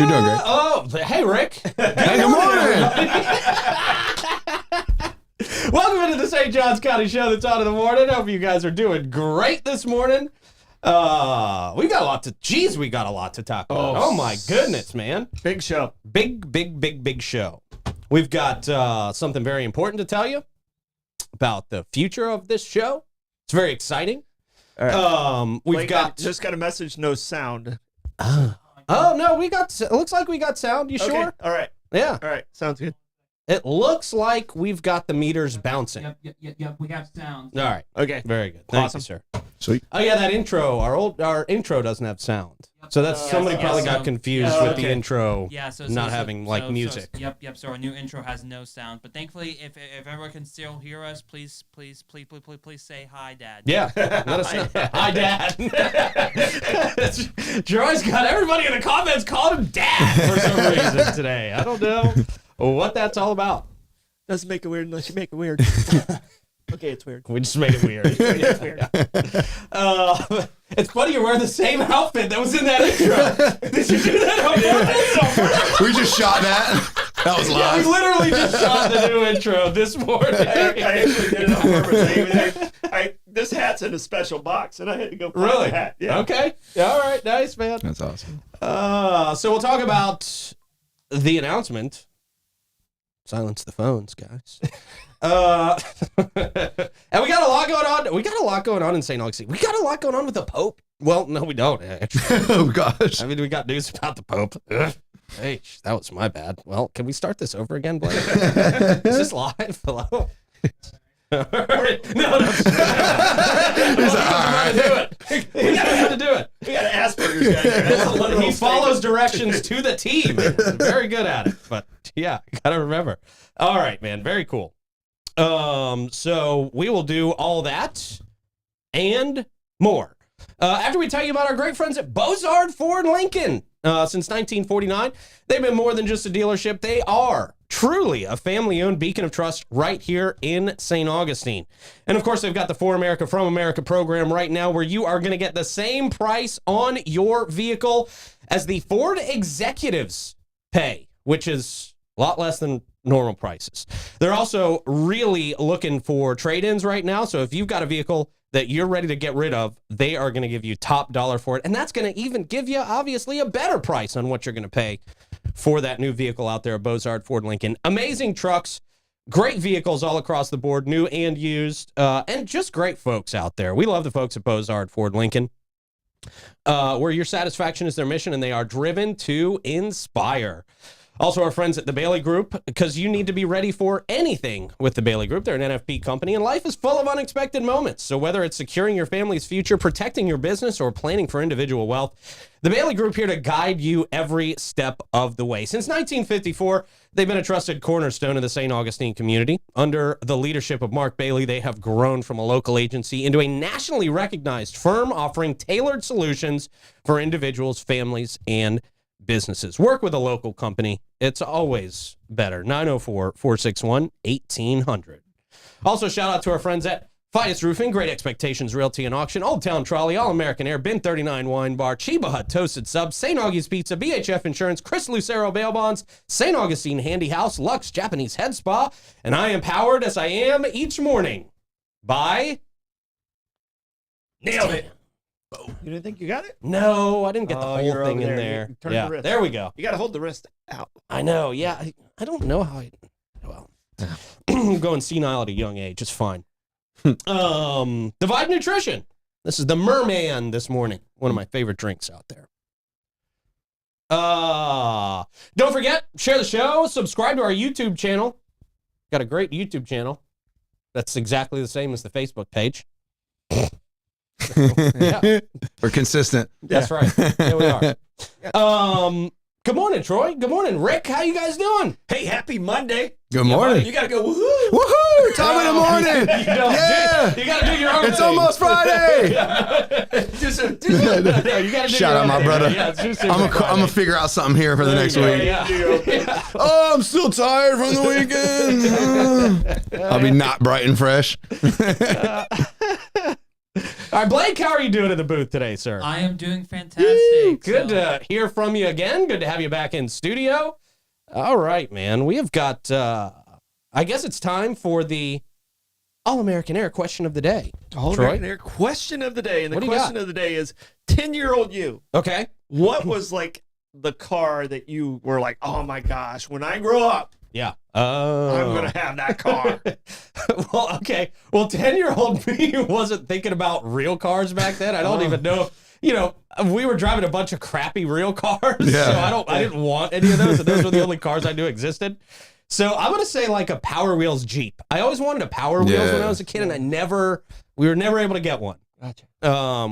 You're doing great. Oh, hey, Rick. Good morning. Welcome into the St. Johns County Show that's on in the morning. Hope you guys are doing great this morning. We got a lot to talk about. Oh my goodness, man. Big show. Big show. We've got something very important to tell you about the future of this show. It's very exciting. All right. We've got just got a message, no sound. Oh no, it looks like we got sound. You sure? Okay. All right. Yeah. All right. Sounds good. It looks like we've got the meters bouncing. Yep, we got sound. All right. Okay. Very good. Thank Awesome. you, sir. Sweet. Oh yeah, that intro. Our intro doesn't have sound. So that's somebody probably got confused with the intro. Yeah, so not having music. Yep. So our new intro has no sound. But thankfully, if everyone can still hear us, please say hi, Dad. Yeah. Let us know. Hi, Dad. Troy's got everybody in the comments calling him Dad for some reason today. I don't know what that's all about. Doesn't make it weird unless you make it weird. Okay, it's weird. We just made it weird. It's weird. It's funny you're wearing the same outfit that was in that intro. Did you do that? We just shot that. That was Yeah, we live. literally just shot the new intro this morning. I actually did it on purpose. This hat's in a special box, and I had to go find Really? the hat. Yeah. Okay. All right. Nice, man. That's awesome. So we'll talk about the announcement. Silence the phones, guys. And we got a lot going on. We got a lot going on in St. Augustine. We got a lot going on with the Pope. Well, no, we don't, actually. Oh, gosh. I mean, we got news about the Pope. Ugh. Hey, that was my bad. Well, can we start this over again, Blake? Is this live? Hello? No. He's like, all right. We got to do it. We got an Asperger's guy here. That's a literal He follows statement. directions to the T. Man. Very good at it. But yeah, gotta remember. All right, man. Very cool. So we will do all that and more. After we tell you about our great friends at Bozard Ford Lincoln. Since 1949, they've been more than just a dealership. They are truly a family-owned beacon of trust right here in St. Augustine. And of course, they've got the For America, From America program right now where you are going to get the same price on your vehicle as the Ford executives pay, which is a lot less than normal prices. They're also really looking for trade-ins right now. So if you've got a vehicle that you're ready to get rid of, they are going to give you top dollar for it. And that's going to even give you, obviously, a better price on what you're going to pay for that new vehicle out there at Bozard Ford Lincoln. Amazing trucks, great vehicles all across the board, new and used, and just great folks out there. We love the folks at Bozard Ford Lincoln, where your satisfaction is their mission, and they are driven to inspire. Also, our friends at the Bailey Group, because you need to be ready for anything with the Bailey Group. They're an NFP company, and life is full of unexpected moments. So whether it's securing your family's future, protecting your business, or planning for individual wealth, the Bailey Group here to guide you every step of the way. Since 1954, they've been a trusted cornerstone of the St. Augustine community. Under the leadership of Mark Bailey, they have grown from a local agency into a nationally recognized firm offering tailored solutions for individuals, families, and businesses. Work with a local company. It's always better. 904-461-1800. Also, shout out to our friends at Fias Roofing, Great Expectations Realty and Auction, Old Town Trolley, All American Air, Bin 39 Wine Bar, Chiba Hut Toasted Subs, St. Augie's Pizza, BHF Insurance, Chris Lucero Bail Bonds, St. Augustine Handy House, Lux Japanese Head Spa, and I am powered as I am each morning by... Nailed it. You didn't think you got it? No, I didn't get the whole you're thing over in there. there. You turn Yeah, the wrist. there we go. You got to hold the wrist out. I know. Yeah, I don't know how I. Well, I'm going senile at a young age. It's fine. Divide Nutrition. This is the Merman this morning. One of my favorite drinks out there. Don't forget, share the show. Subscribe to our YouTube channel. Got a great YouTube channel. That's exactly the same as the Facebook page. Yeah. We're consistent. That's right. There we are. Good morning, Troy. Good morning, Rick. How you guys doing? Hey, happy Monday. Good morning. You got to go, woohoo. Woohoo! Time in the morning. Yeah. You got to do your own It's thing. almost Friday. Do some. You gotta do Shout your out own my thing. brother. Yeah, it's I'm gonna figure out something here for the next week. Yeah. Oh, I'm still tired from the weekend. I'll be not bright and fresh. right, Blake, how are you doing in the booth today, sir? I am doing fantastic. Good to hear from you again. Good to have you back in studio. All right, man. We have got, I guess it's time for the All-American Air question of the day. All-American Air question of the day. And the What do you question got? of the day is 10-year-old you. Okay. What was like the car that you were like, oh my gosh, when I grow up, Yeah. I'm going to have that car. Well, okay. Well, 10-year-old me wasn't thinking about real cars back then. I don't even know. You know, we were driving a bunch of crappy real cars. Yeah. So I didn't want any of those. And those were the only cars I knew existed. So I'm going to say like a Power Wheels Jeep. I always wanted a Power Wheels when I was a kid, and we were never able to get one. Gotcha.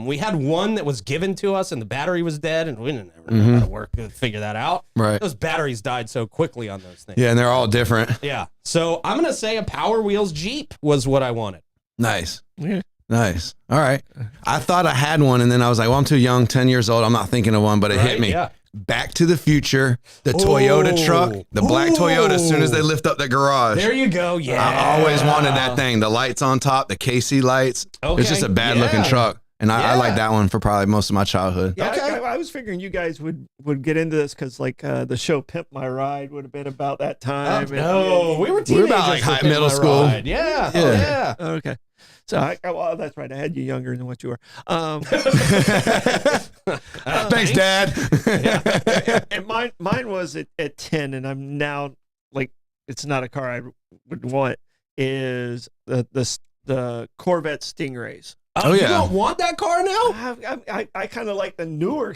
We had one that was given to us and the battery was dead, and we didn't ever know how to figure that out. Right. Those batteries died so quickly on those things. Yeah, and they're all different. Yeah. So I'm going to say a Power Wheels Jeep was what I wanted. Nice. Yeah. Nice. All right. I thought I had one, and then I was like, well, I'm too young, 10 years old. I'm not thinking of one, but it hit Right? me. Yeah. Back to the Future, the Toyota truck, the black Toyota, as soon as they lift up the garage. There you go. Yeah. I always wanted that thing. The lights on top, the KC lights. Okay. It's just a bad looking Yeah. truck. And I Yeah. like that one for probably most of my childhood. Yeah, Okay. I was figuring you guys would get into this because like the show Pimp My Ride would have been about that time. and- No, we were We were teenagers. about, like, with high Pimp middle My school. Ride. Yeah. Yeah. Yeah. Oh, okay. So well, that's right. I had you younger than what you were. Thanks, Dad. And mine was at 10, and I'm now like, it's not a car I would want. Is the Corvette Stingrays. Oh, You yeah. don't want that car now? I kind of like the newer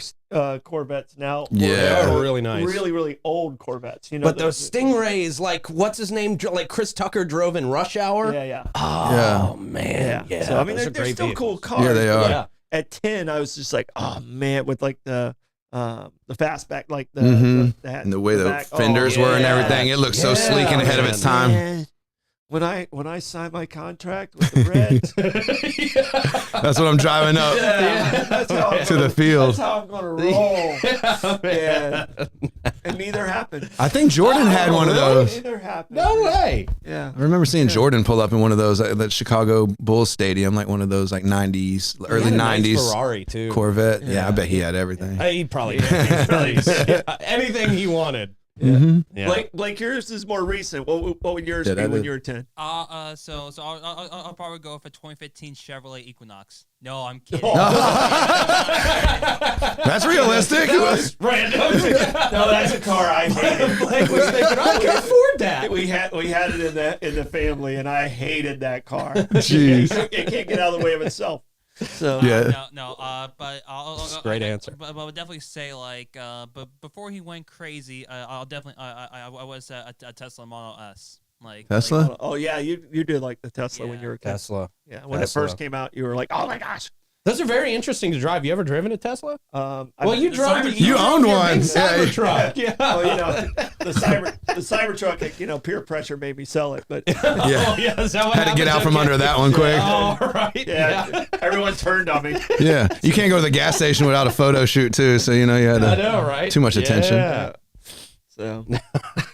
Corvettes now. Yeah. They are really nice. Really, really old Corvettes. You know, But those Stingrays, like, what's his name? Like Chris Tucker drove in Rush Hour? Yeah. Oh, man. Yeah. So I mean, those are they're great still vehicles. cool cars. Yeah, they are. Yeah. At 10, I was just like, oh man, with like the fastback, like the And the way the back. fenders were and yeah. everything. It looked so Yeah, sleek and ahead of its time. Man, when I signed my contract with the Reds, That's what I'm driving up that's how I'm to the gonna- field. That's how I'm gonna roll. Yeah, man. And neither happened. I think Jordan had one of really? those. Neither happened. No way. Yeah. I remember seeing Jordan pull up in one of those at the Chicago Bulls Stadium, like one of those like 90s, early He had a nice 90s Ferrari, too. Corvette. Yeah, I bet he had everything. He probably did. He probably did. Anything he wanted. Yeah. Blake, yours is more recent. What would yours Yeah, be that when is- you were 10? So I'll probably go for 2015 Chevrolet Equinox. No, I'm kidding. That's realistic. Random. No, that's a car I hated. Blake was thinking, I can afford that. We had it in the family, and I hated that car. Jeez. It can't get out of the way of itself. So Yeah. No. But I'll Great answer. But I would definitely say like, but before he went crazy, I'll definitely I was a Tesla Model S. Like Tesla? oh yeah, you did like the Tesla when you were a kid. Tesla. Yeah, when Tesla. it first came out, you were like, oh my gosh. Those are very interesting to drive. You ever driven a Tesla? Well, You drove. You owned your one. big Yeah. Cybertruck. Yeah. Well, you know, the Cybertruck, peer pressure made me sell it, but Yeah. Oh, yeah. Is that what Had to get happens? out from Okay. under that one quick. All right. yeah, everyone turned on me. Yeah. You can't go to the gas station without a photo shoot, too. So, you had I to. know, right? Too much attention. Yeah. So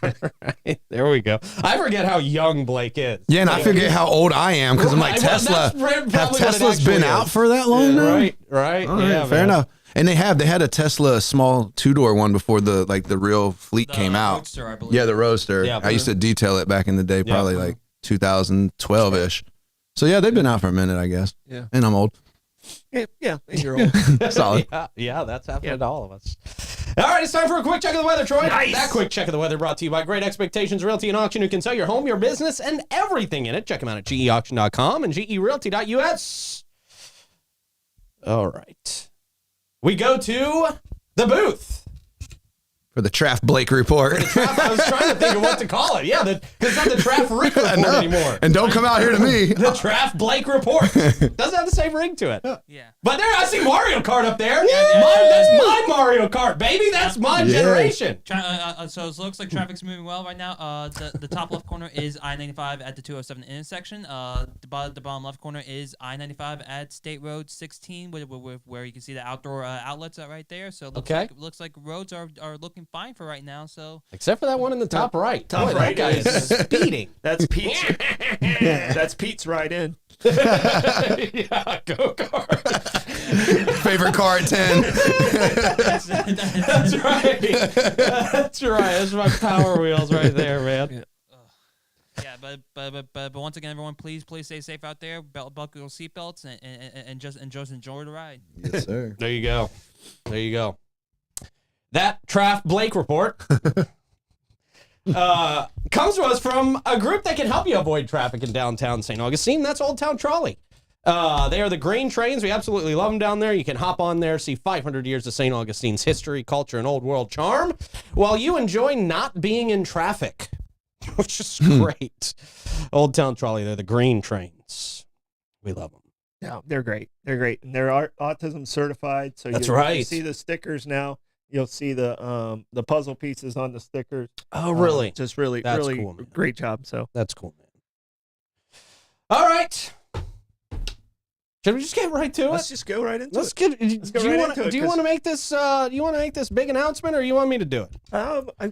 Right. There we go. I forget how young Blake is. Yeah, and I forget how old I am because I'm like, Well, Tesla. that's probably Have what it Teslas actually been is. out for that long now? Right. Right. All right, Yeah. fair man. enough. And they had a Tesla small 2-door one before the real fleet the came out. Roadster, I believe. Yeah, the Roadster. Yeah. I used to detail it back in the day, probably like 2012-ish. So yeah, they've been out for a minute, I guess. Yeah. And I'm old. yeah, you're old. Solid. Yeah, that's happening to all of us. All right, it's time for a quick check of the weather, Troy. Nice. That quick check of the weather brought to you by Great Expectations Realty and Auction, who can sell your home, your business, and everything in it. Check them out at geauction.com and gerealty.us. All right. We go to the booth. For the Traff Blake report. I was trying to think of what to call it. Yeah, it's not the Traff Rick report No. anymore. And don't come out here to me. The Traff Blake report. Doesn't have the same ring to it. Yeah. But there, I see Mario Kart up there. That's my Mario Kart, baby. That's my generation. So it looks like traffic's moving well right now. The top left corner is I-95 at the 207 intersection. The bottom left corner is I-95 at State Road 16, where you can see the outdoor outlets right there. So it looks like roads are looking fine for right now. So Except for that one in the top right. Top Boy, right that guy is speeding. That's Pete's. That's Pete's right in. Yeah, go-kart. Favorite car at 10. That's right. That's right. That's my Power Wheels right there, man. Yeah, but once again, everyone, please stay safe out there. Buckle your seatbelts and just enjoy the ride. Yes, sir. There you go. There you go. That Traff Blake report comes to us from a group that can help you avoid traffic in downtown St. Augustine. That's Old Town Trolley. They are the green trains. We absolutely love them down there. You can hop on there, see 500 years of St. Augustine's history, culture, and old world charm while you enjoy not being in traffic, which is great. Old Town Trolley, they're the green trains. We love them. Yeah, they're great. They're great. And they're autism certified. So That's you right. see the stickers now. You'll see the puzzle pieces on the stickers. Oh, really? Just really, That's really cool, man. great job. So That's cool, man. All right. Should we just get right to let's it? just go right into Let's it. get. Let's go do you right want? into it, Do you 'cause- want to make this? You want to make this big announcement, or you want me to do it? I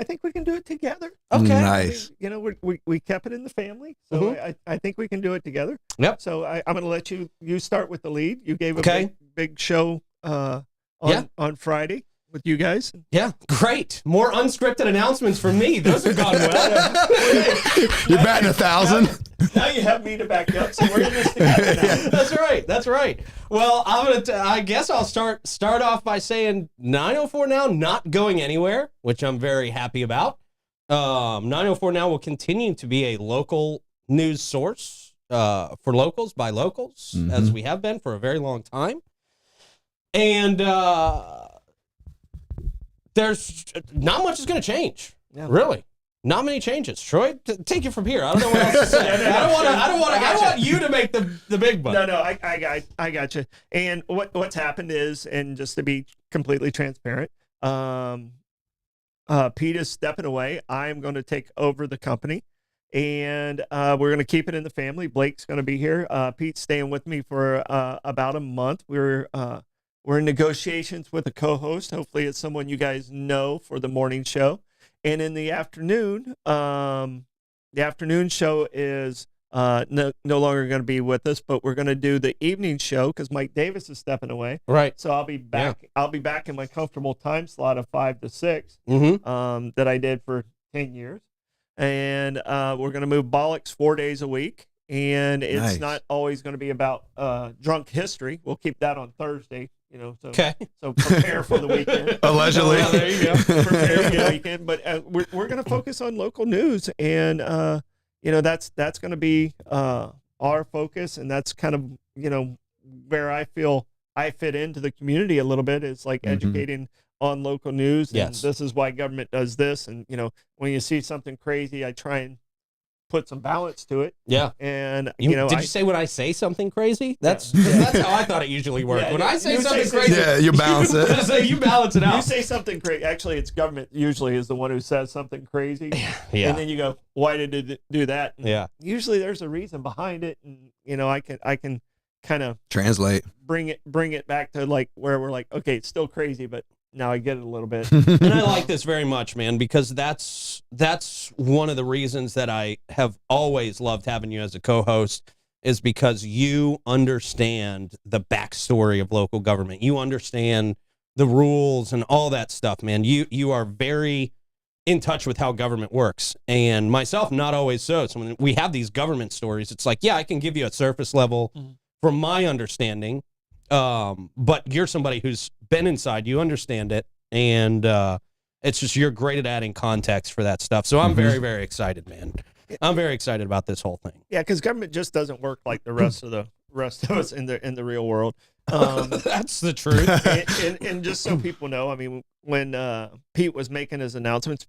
think we can do it together. Okay. Nice. You know, we kept it in the family, so I think we can do it together. Yep. So I'm going to let you start with the lead. You gave a Okay. big show on Friday with you guys. Yeah. Great. More unscripted announcements from me. Those have gone well. You're batting 1,000. Now you have me to back up, so we're in this together now. That's right. That's right. Well, I guess I'll start off by saying 904 Now not going anywhere, which I'm very happy about. 904 Now will continue to be a local news source for locals by locals, as we have been for a very long time. And there's not much is going to change. Yeah. Really. Not many changes. Troy, take it from here. I don't know what else to say. I don't want you to make the big one. No, I got you. And what's happened is, and just to be completely transparent, Pete is stepping away. I am going to take over the company, and we're going to keep it in the family. Blake's going to be here. Pete's staying with me for about a month. We're in negotiations with a co-host. Hopefully, it's someone you guys know for the morning show. And in the afternoon show is no longer going to be with us, but we're going to do the evening show because Mike Davis is stepping away. Right. So I'll be back. Yeah. I'll be back in my comfortable time slot of 5 to 6 that I did for 10 years. And we're going to move Bollocks 4 days a week. And it's not always going to be about drunk history. We'll keep that on Thursday. So prepare for the weekend. Allegedly. Yeah, there you go. Prepare for the weekend. But we're going to focus on local news, and that's going to be our focus, and that's kind of where I feel I fit into the community a little bit. It's like educating on local news. And this is why government does this, and when you see something crazy, I try and put some balance to it. Yeah. And did you say when I say something crazy? That's how I thought it usually worked. Yeah, when I say something crazy, you balance it. You balance it out. You say something crazy. Actually, it's government usually is the one who says something crazy. Yeah. And then you go, why did it do that? And yeah. Usually there's a reason behind it, and I can kind of translate, bring it back to like where we're like, okay, it's still crazy, but now I get it a little bit. And I like this very much, man, because that's one of the reasons that I have always loved having you as a co-host, is because you understand the backstory of local government. You understand the rules and all that stuff, man. You are very in touch with how government works. And myself, not always so. So when we have these government stories, it's like, yeah, I can give you a surface level from my understanding. But you're somebody who's been inside, you understand it, and it's just you're great at adding context for that stuff. So I'm very, very excited, man. I'm very excited about this whole thing. Yeah, because government just doesn't work like the rest of us in the real world. That's the truth. And just so people know, I mean, when Pete was making his announcements,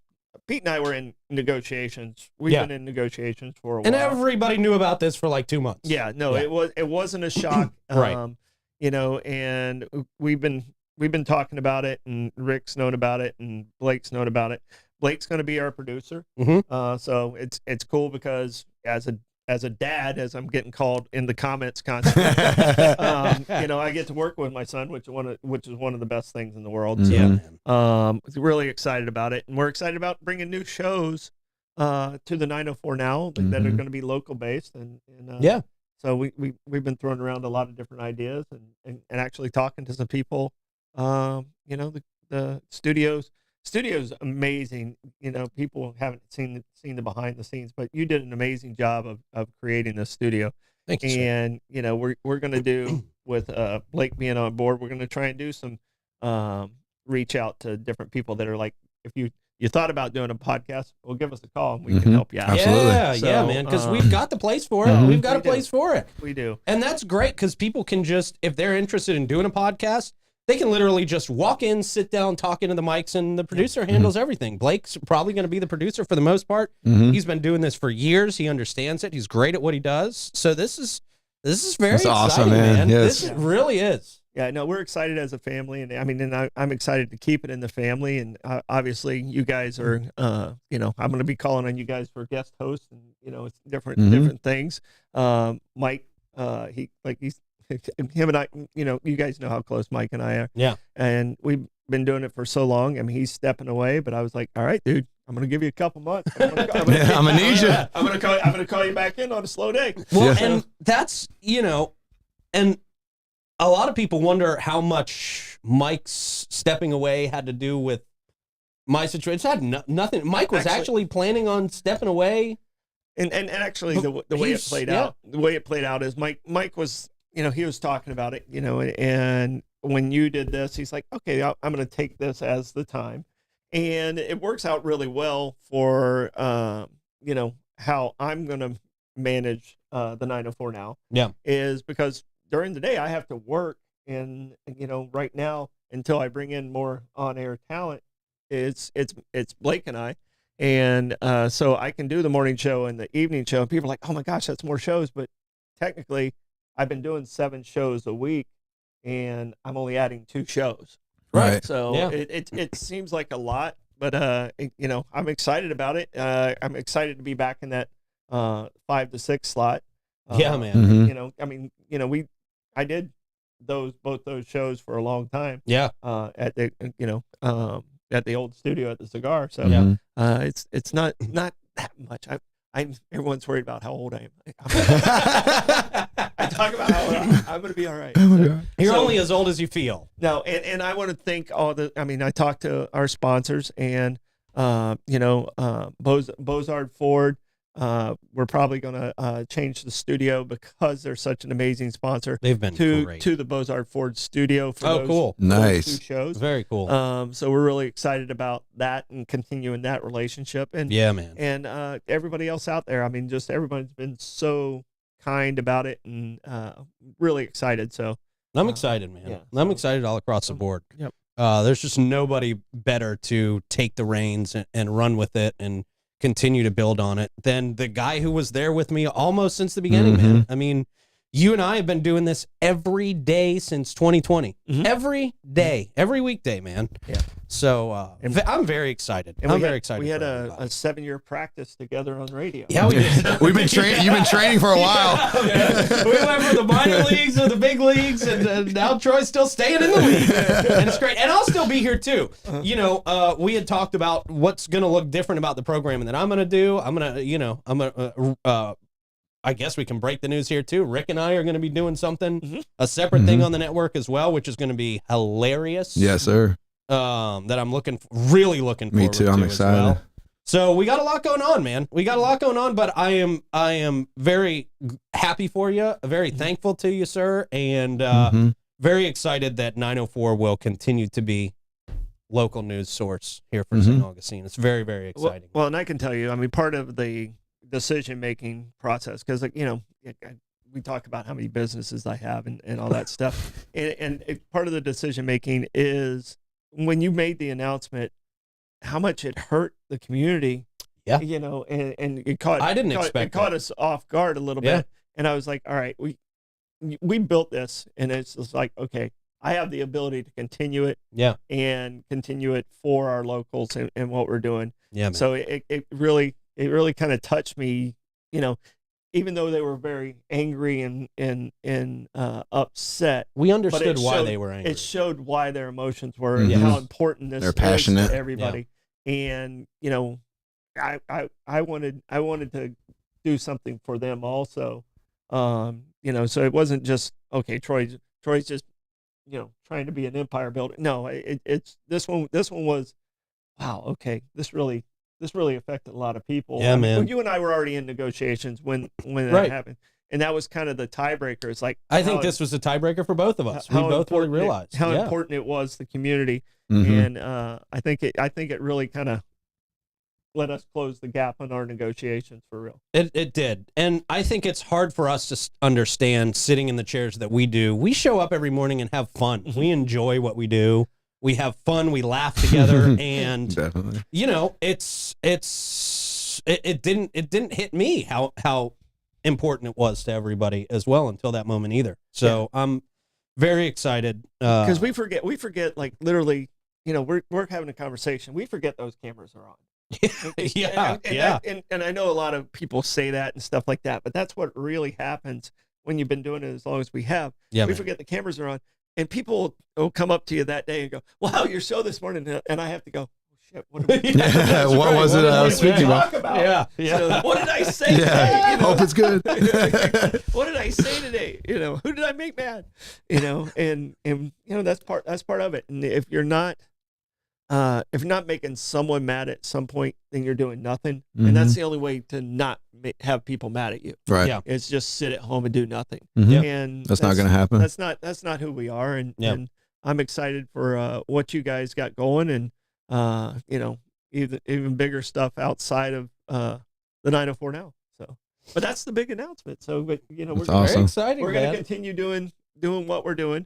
Pete and I were in negotiations. We've been in negotiations for a while, and everybody knew about this for like 2 months. Yeah, no, it wasn't a shock, right? And we've been talking about it, and Rick's known about it, and Blake's known about it. Blake's going to be our producer, so it's cool because as a dad, as I'm getting called in the comments constantly, I get to work with my son, which is one of the best things in the world. So, really excited about it, and we're excited about bringing new shows to the 904 Now that are going to be local based, and So we've been throwing around a lot of different ideas and actually talking to some people. You know, the studio's amazing. You know, people haven't seen the behind the scenes, but you did an amazing job of creating this studio. Thank you, sir. And you know, we're gonna do with Blake being on board, we're gonna try and do some reach out to different people that are like, if you thought about doing a podcast, well, give us a call and we can help you out. Absolutely. Yeah, So, yeah, man, because we've got the place for it. We've got a place for it. We do. And that's great because people can just, if they're interested in doing a podcast, they can literally just walk in, sit down, talk into the mics, and the producer handles everything. Blake's probably going to be the producer for the most part. He's been doing this for years. He understands it. He's great at what he does. So this is very That's exciting, awesome, man. Yes. This really is. Yeah, no, we're excited as a family, and I mean, and I'm excited to keep it in the family. And obviously, you guys are, you know, I'm going to be calling on you guys for guest hosts, and you know, it's different things. Mike, he's him and I, you know, you guys know how close Mike and I are. Yeah, and we've been doing it for so long. I mean, he's stepping away, but I was like, all right, dude, I'm going to give you a couple months. I'm gonna need you. I'm going to call you back in on a slow day. well, and that's, you know, and a lot of people wonder how much Mike's stepping away had to do with my situation. It's had nothing. Mike was actually planning on stepping away. And actually, the way it played out, is Mike was, you know, he was talking about it, you know, and when you did this, he's like, okay, I'm going to take this as the time, and it works out really well for, you know, how I'm going to manage the 904 now. Yeah, is because during the day I have to work, and you know, right now until I bring in more on-air talent, it's Blake and I. And so I can do the morning show and the evening show. And people are like, oh my gosh, that's more shows. But technically, I've been doing 7 shows a week, and I'm only adding 2 shows. Right. So it seems like a lot, but you know, I'm excited about it. I'm excited to be back in that 5 to 6 slot. Yeah, man. You know, I mean, you know, I did both those shows for a long time. Yeah. At the at the old studio at the Cigar. So it's not that much. Everyone's worried about how old I am. I talk about how old I'm going to be all right. Oh my God. You're only as old as you feel. No, and I want to thank I talked to our sponsors, and you know, Bozard Ford. We're probably going to change the studio because they're such an amazing sponsor. They've been great. To the Bozard Ford studio for cool. Nice. 2 shows. Very cool. So we're really excited about that and continuing that relationship. And yeah, man. And everybody else out there, I mean, just everybody's been so kind about it, and really excited. So I'm excited, man. Yeah, I'm excited all across the board. Yep. There's just nobody better to take the reins and run with it and continue to build on it than the guy who was there with me almost since the beginning, man. I mean, you and I have been doing this every day since 2020. Every day, every weekday, man. Yeah. So I'm very excited. I'm very excited. We had a 7-year practice together on radio. Yeah, we did. You've been training for a while. Yeah. We went from the minor leagues to the big leagues, and now Troy's still staying in the league, and it's great. And I'll still be here too. You know, we had talked about what's going to look different about the programming that I'm going to do. I'm going to, I guess we can break the news here too. Rick and I are going to be doing something, a separate thing on the network as well, which is going to be hilarious. Yes, sir. That I'm really looking forward to. Me too. I'm excited. As well. So we got a lot going on, man. We got a lot going on, but I am very happy for you, very thankful to you, sir, and very excited that 904 will continue to be local news source here for St. Augustine. It's very, very exciting. Well, and I can tell you, I mean, part of the decision-making process, because, like, you know, we talk about how many businesses I have and all that stuff. And part of the decision-making is when you made the announcement, how much it hurt the community. Yeah. You know, and it caught us off guard a little bit. And I was like, all right, we built this, and it's just like, okay, I have the ability to continue it. Yeah. And continue it for our locals and what we're doing. Yeah. Man. So it really kind of touched me, you know, even though they were very angry and upset. We understood why they were angry. It showed why their emotions were and how important this is to everybody. Yeah. And, you know, I wanted to do something for them also. So it wasn't just okay. Troy's just trying to be an empire builder. No, it's this one. This one was, wow. Okay, this really affected a lot of people. Yeah, man. You and I were already in negotiations when that Right. happened, and that was kind of the tiebreaker. It's like I think this was a tiebreaker for both of us. We both really realized how important it was the community, Mhm. and I think it really kind of let us close the gap on our negotiations for real. It did. And I think it's hard for us to understand sitting in the chairs that we do. We show up every morning and have fun. We enjoy what we do. We have fun. We laugh together. And, Definitely. it didn't hit me how important it was to everybody as well until that moment either. So I'm very excited. Because we forget like literally, we're having a conversation. We forget those cameras are on. And I know a lot of people say that and stuff like that, but that's what really happens when you've been doing it as long as we have. Yeah, we man. forget the cameras are on, and people will come up to you that day and go, "Wow, your show this morning," and I have to go, "Oh, shit, what did we Yeah, what was it I was speaking about? Yeah. So, what did I say Yeah, today? hope it's good. What did I say today? Who did I make mad? And that's part of it. And if you're not making someone mad at some point, then you're doing nothing. And that's the only way to not have people mad at you. Right. Yeah. It's just sit at home and do nothing. Mhm. And That's not going to happen. That's not who we are. And I'm excited for what you guys got going, and even bigger stuff outside of the 904 now. So, but that's the big announcement. So, but we're That's Very awesome. exciting, we're going man. to continue doing what we're doing.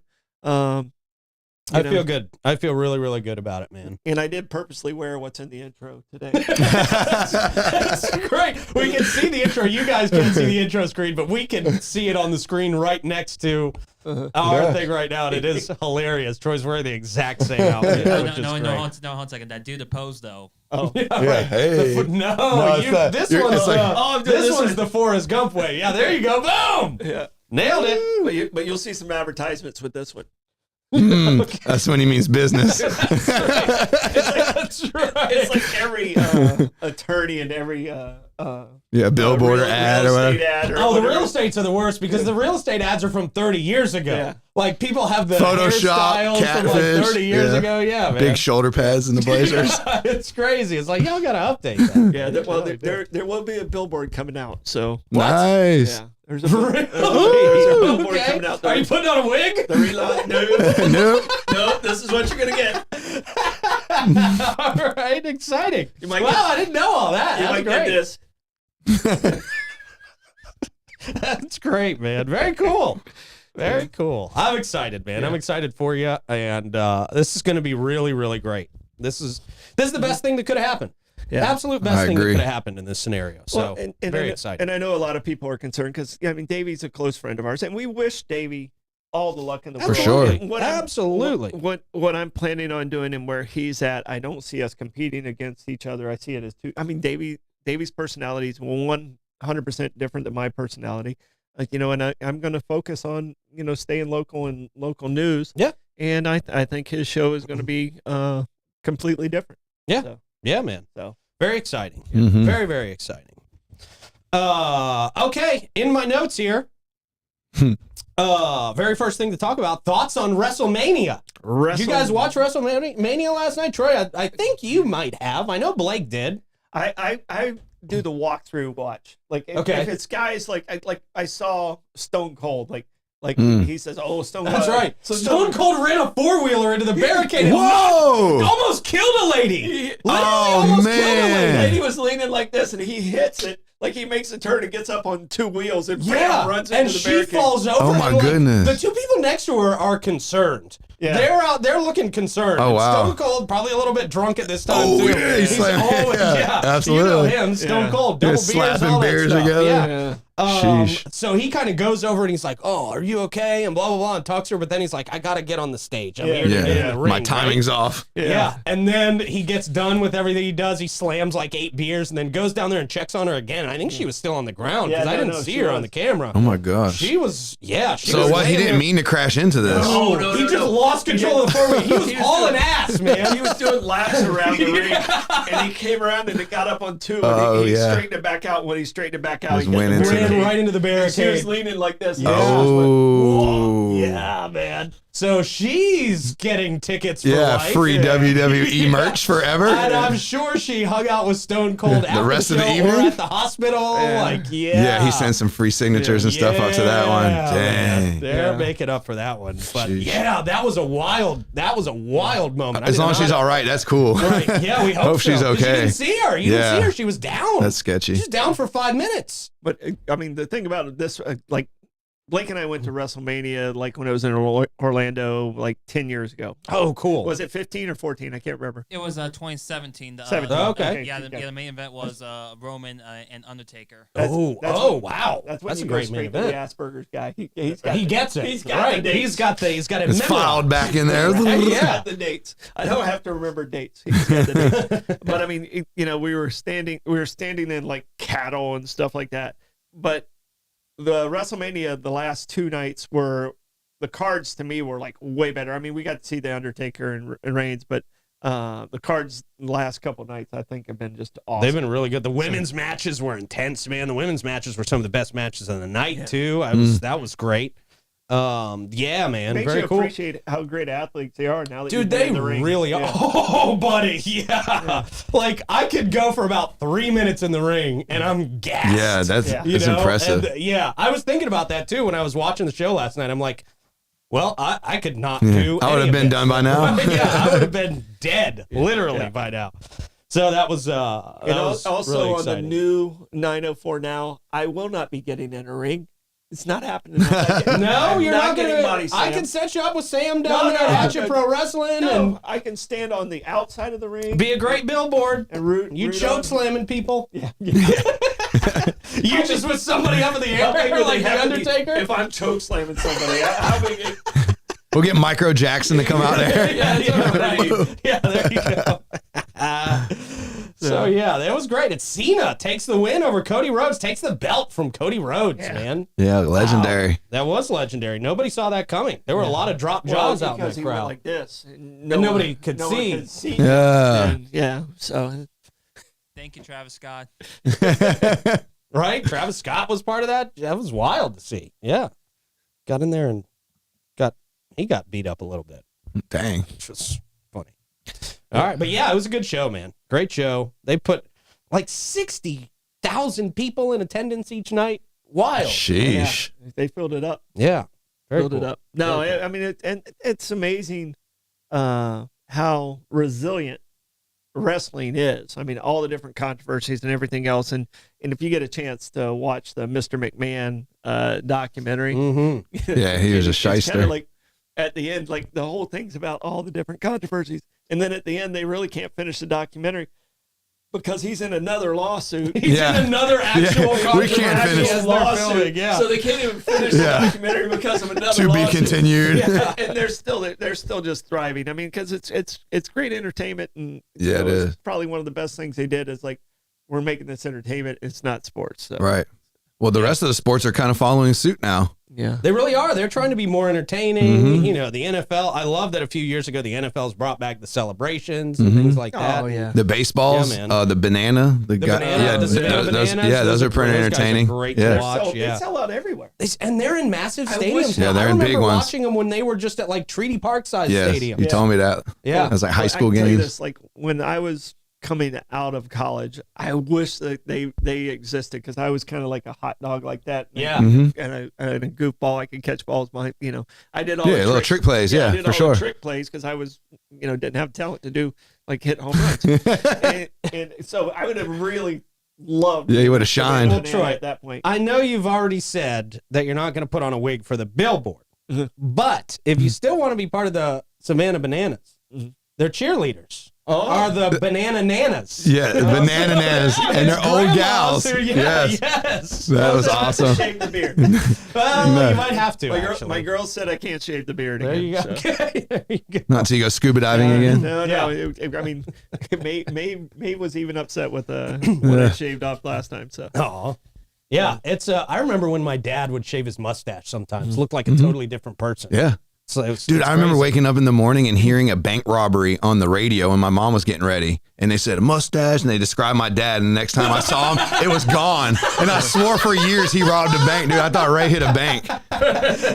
I feel good. I feel really, really good about it, man. And I did purposely wear what's in the intro today. That's great. We can see the intro. You guys can't see the intro screen, but we can see it on the screen right next to our thing right now, and it is hilarious. Troy's wearing the exact same outfit, which is great. Hold on a second. That do the pose though. Oh, Yeah, Yeah, right. hey. No, it's not. this You're- one's it's like- I'm doing this this one's one. the Forrest Gump way. Yeah, there you go. Boom. yeah. Nailed it. But you'll see some advertisements with this one. That's when he means business. That's right. It's like every attorney and every Billboard or ad or real whatever. estate ad or Oh, the whatever. real estates are the worst because the real estate ads are from 30 years ago. Yeah. Like people have the Photoshop, hairstyles from like catfish, 30 years yeah. ago. Yeah, man. Big shoulder pads in the blazers. It's crazy. It's like y'all gotta update that. Yeah, there will be a billboard coming out. So Nice. yeah, there's a Really? billboard Okay. coming out. Are you putting on a wig? The reload? Nope. No, this is what you're gonna get. All right, exciting. You might wow, get- I didn't know all that. You That's might great. get this. That's great, man. Very cool. Very cool. I'm excited, man. I'm excited for you, and this is going to be really, really great. This is the best thing that could have happened. Yeah. Absolute best I thing that agree. could have happened in this scenario. So and very I, excited. And I know a lot of people are concerned because Davey's a close friend of ours, and we wish Davey all the luck in the For world. sure. And Absolutely. What I'm planning on doing and where he's at, I don't see us competing against each other. I see it as two. I mean, Davey's personality is 100% different than my personality. And I'm going to focus on staying local and local news. Yeah. And I think his show is going to be completely different. Yeah. So, Yeah, man. so Very exciting. Mhm. Very, very exciting. Okay, in my notes here. Very first thing to talk about, thoughts on WrestleMania. Did you guys watch WrestleMania last night? Troy, I think you might have. I know Blake did. I do the walkthrough watch. Like if it's guys like I saw Stone Cold he says, "Oh, Stone Cold." That's right. So Stone Cold ran a four-wheeler into the barricade and Whoa! almost killed a lady. Oh, almost killed a lady. man. The lady was leaning like this, and he hits it. Like he makes a turn and gets up on two wheels and Yeah, runs into and the she barricade. falls over. Oh, my and, goodness. The two people next to her are concerned. Yeah. They're looking concerned. Oh, And wow. Stone Cold probably a little bit drunk at this time Oh, too. yeah, he's slamming- always, yeah, absolutely. You know him, Stone Yeah. Cold, Yeah, double beers, slapping all that beers stuff. together. Yeah. Sheesh. So he kind of goes over and he's like, "Oh, are you okay?" And blah blah blah, and talks to her. But then he's like, "I gotta get on the stage. I'm here to get in Yeah. the ring." My right? timing's off. Yeah. And then he gets done with everything he does. He slams like 8 beers and then goes down there and checks on her again. And I think she was still on the ground Yeah, because I no, didn't no, see she her was. on the camera. Oh my gosh. She was, yeah. She So was what? He laying didn't there. mean to crash into this. No, He just no. lost control of the four-wheel. He was hauling ass, man. He was doing laps around the ring, and he came around and it got up on two, and Oh, he yeah. straightened it back out. When he straightened it back out, Was he hit winning the to Ran the- right into the And she was barricade. leaning like this. Yeah. And she just went, Oh. "Whoa." Yeah, man. So she's getting tickets for Yeah, life. free Yeah. WWE merch forever. And I'm sure she hung out with Stone Cold after rest of the show evening? or at the hospital. Yeah. Like, yeah. Yeah, he sent some free signatures and stuff up to that one. Yeah, Dang. man. They're Yeah. making up for that one. But Sheesh. yeah, that was a wild moment. As long as she's all right, that's cool. Right. Yeah, we hope, Hope she's so. 'Cause okay. You didn't see her. You didn't Yeah. see her. She was down. That's sketchy. She's down for 5 minutes. But I mean, the thing about this, like Blake and I went to WrestleMania like when it was in Orlando like 10 years ago. Oh, cool. Was it 15 or 14? I can't remember. It was 2017. 17. Okay. Yeah, the main event was Roman and Undertaker. That's wow. That's when That's you a go great main straight to the event. Asperger's guy. He Gets it. He's got right. the dates. He's got it It's memorized. filed back in there. He's Yeah. got the dates. I don't have to remember dates. He's got the dates. But I mean, we were standing in like cattle and stuff like that. But the WrestleMania, the last 2 nights were the cards to me were like way better. I mean, we got to see the Undertaker and Reigns, but the cards the last couple nights I think have been just awesome. They've been really good. The women's matches were intense, man. The women's matches were some of the best matches of the night too. That was great. Yeah, man, Makes very you cool. appreciate how great athletes they are now that Dude, you've been they in the ring. really are. Yeah. Oh, buddy, yeah. Like I could go for about 3 minutes in the ring, and I'm gassed. Yeah, that's You know? impressive. And, yeah, I was thinking about that too when I was watching the show last night. I'm like, well, I could not do. I would any have of been this. done by now. Yeah, I would have been dead, literally Yeah. by now. So that was And was also really on the exciting. new 904 now, I will not be getting in a ring. It's not happening. I'm No, you're not getting gonna. body I Sam. can set you up with Sam No, down there no, at no, you no. Pro Wrestling No, I can stand on the outside of the ring and be a great billboard. and root. You root choke on. slamming people. Yeah. You just with somebody up in the How big air would like they the have to be Undertaker. if I'm choke slamming somebody? How big? We'll get Micro Jackson to come out there. yeah, right. Yeah, there you go. So yeah, that was great. It's Cena takes the win over Cody Rhodes, takes the belt from Cody Rhodes, man. Yeah, legendary. Wow. That was legendary. Nobody saw that coming. There were a lot of drop jaws out in because the he went crowd. like this, and nobody could no one see. could see. Yeah. And, yeah. So Thank you, Travis Scott. Right? Travis Scott was part of that. That was wild to see. Yeah. Got in there and he got beat up a little bit, Dang. which was funny. All right. But yeah, it was a good show, man. Great show. They put like 60,000 people in attendance each night. Wild. Sheesh. they filled it up. Yeah. Very Filled it cool. up. No, Very cool. I mean, it's amazing how resilient wrestling is. I mean, all the different controversies and everything else. And if you get a chance to watch the Mr. McMahon documentary, Mm-hmm. Yeah, he was a it's kinda shyster. like at the end, like the whole thing's about all the different controversies, and then at the end, they really can't finish the documentary because he's in another lawsuit. He's Yeah. in another actual Yeah, we can't finish- controversial lawsuit. Yeah. So they can't even finish the Yeah. documentary because of another To be lawsuit. continued. Yeah, and they're still just thriving. I mean, because it's great entertainment, and Yeah, it it's is. probably one of the best things they did is like we're making this entertainment. It's not sports. So. Right. Well, the rest of the sports are kind of following suit now. Yeah. They really are. They're trying to be more entertaining. Mhm. You know, the NFL. I love that a few years ago the NFL's brought back the celebrations and things like that. Oh yeah. The baseballs, Yeah, man. the banana, The banana, yeah, the banana those, bananas, yeah, those are pretty those guys are entertaining. great to Yeah. watch. They sell out everywhere. And they're in massive I stadiums. wish- now. Yeah, they're I in big remember ones. watching them when they were just at like Treaty Park size Yes, stadium. you told me that. Yeah. It was like high I school can tell you games. this, like when I was coming out of college, I wish that they existed because I was kind of like a hot dog like that. Yeah. Mhm. And a goofball. I could catch balls behind. I did all Yeah, the little trick plays. I Yeah, did for all sure. the trick plays because I was didn't have talent to do like hit home runs. and so I would have really loved. Yeah, you would have to be a shined. banana Troy, at that point. I know you've already said that you're not going to put on a wig for the billboard, Mhm. but if you still want to be part of the Savannah Bananas, Mhm. they're cheerleaders. are the banana nanas. Yeah, banana nanas, and they're old Grandmas gals. who- Yes. yes. That was awesome. Shave the beard. Well, No. you might have to. My girl said I can't shave the beard There again. you go. so. Okay, there you go. Not until you go scuba diving again. No. I mean, May was even upset with when I shaved off last time. So Oh, yeah. It's. I remember when my dad would shave his mustache. Sometimes looked like a totally different person. Yeah. So Dude, I remember waking up in the morning and hearing a bank robbery on the radio, and my mom was getting ready, and they said a mustache, and they described my dad, and the next time I saw him, it was gone, and I swore for years he robbed a bank, dude. I thought Ray hit a bank.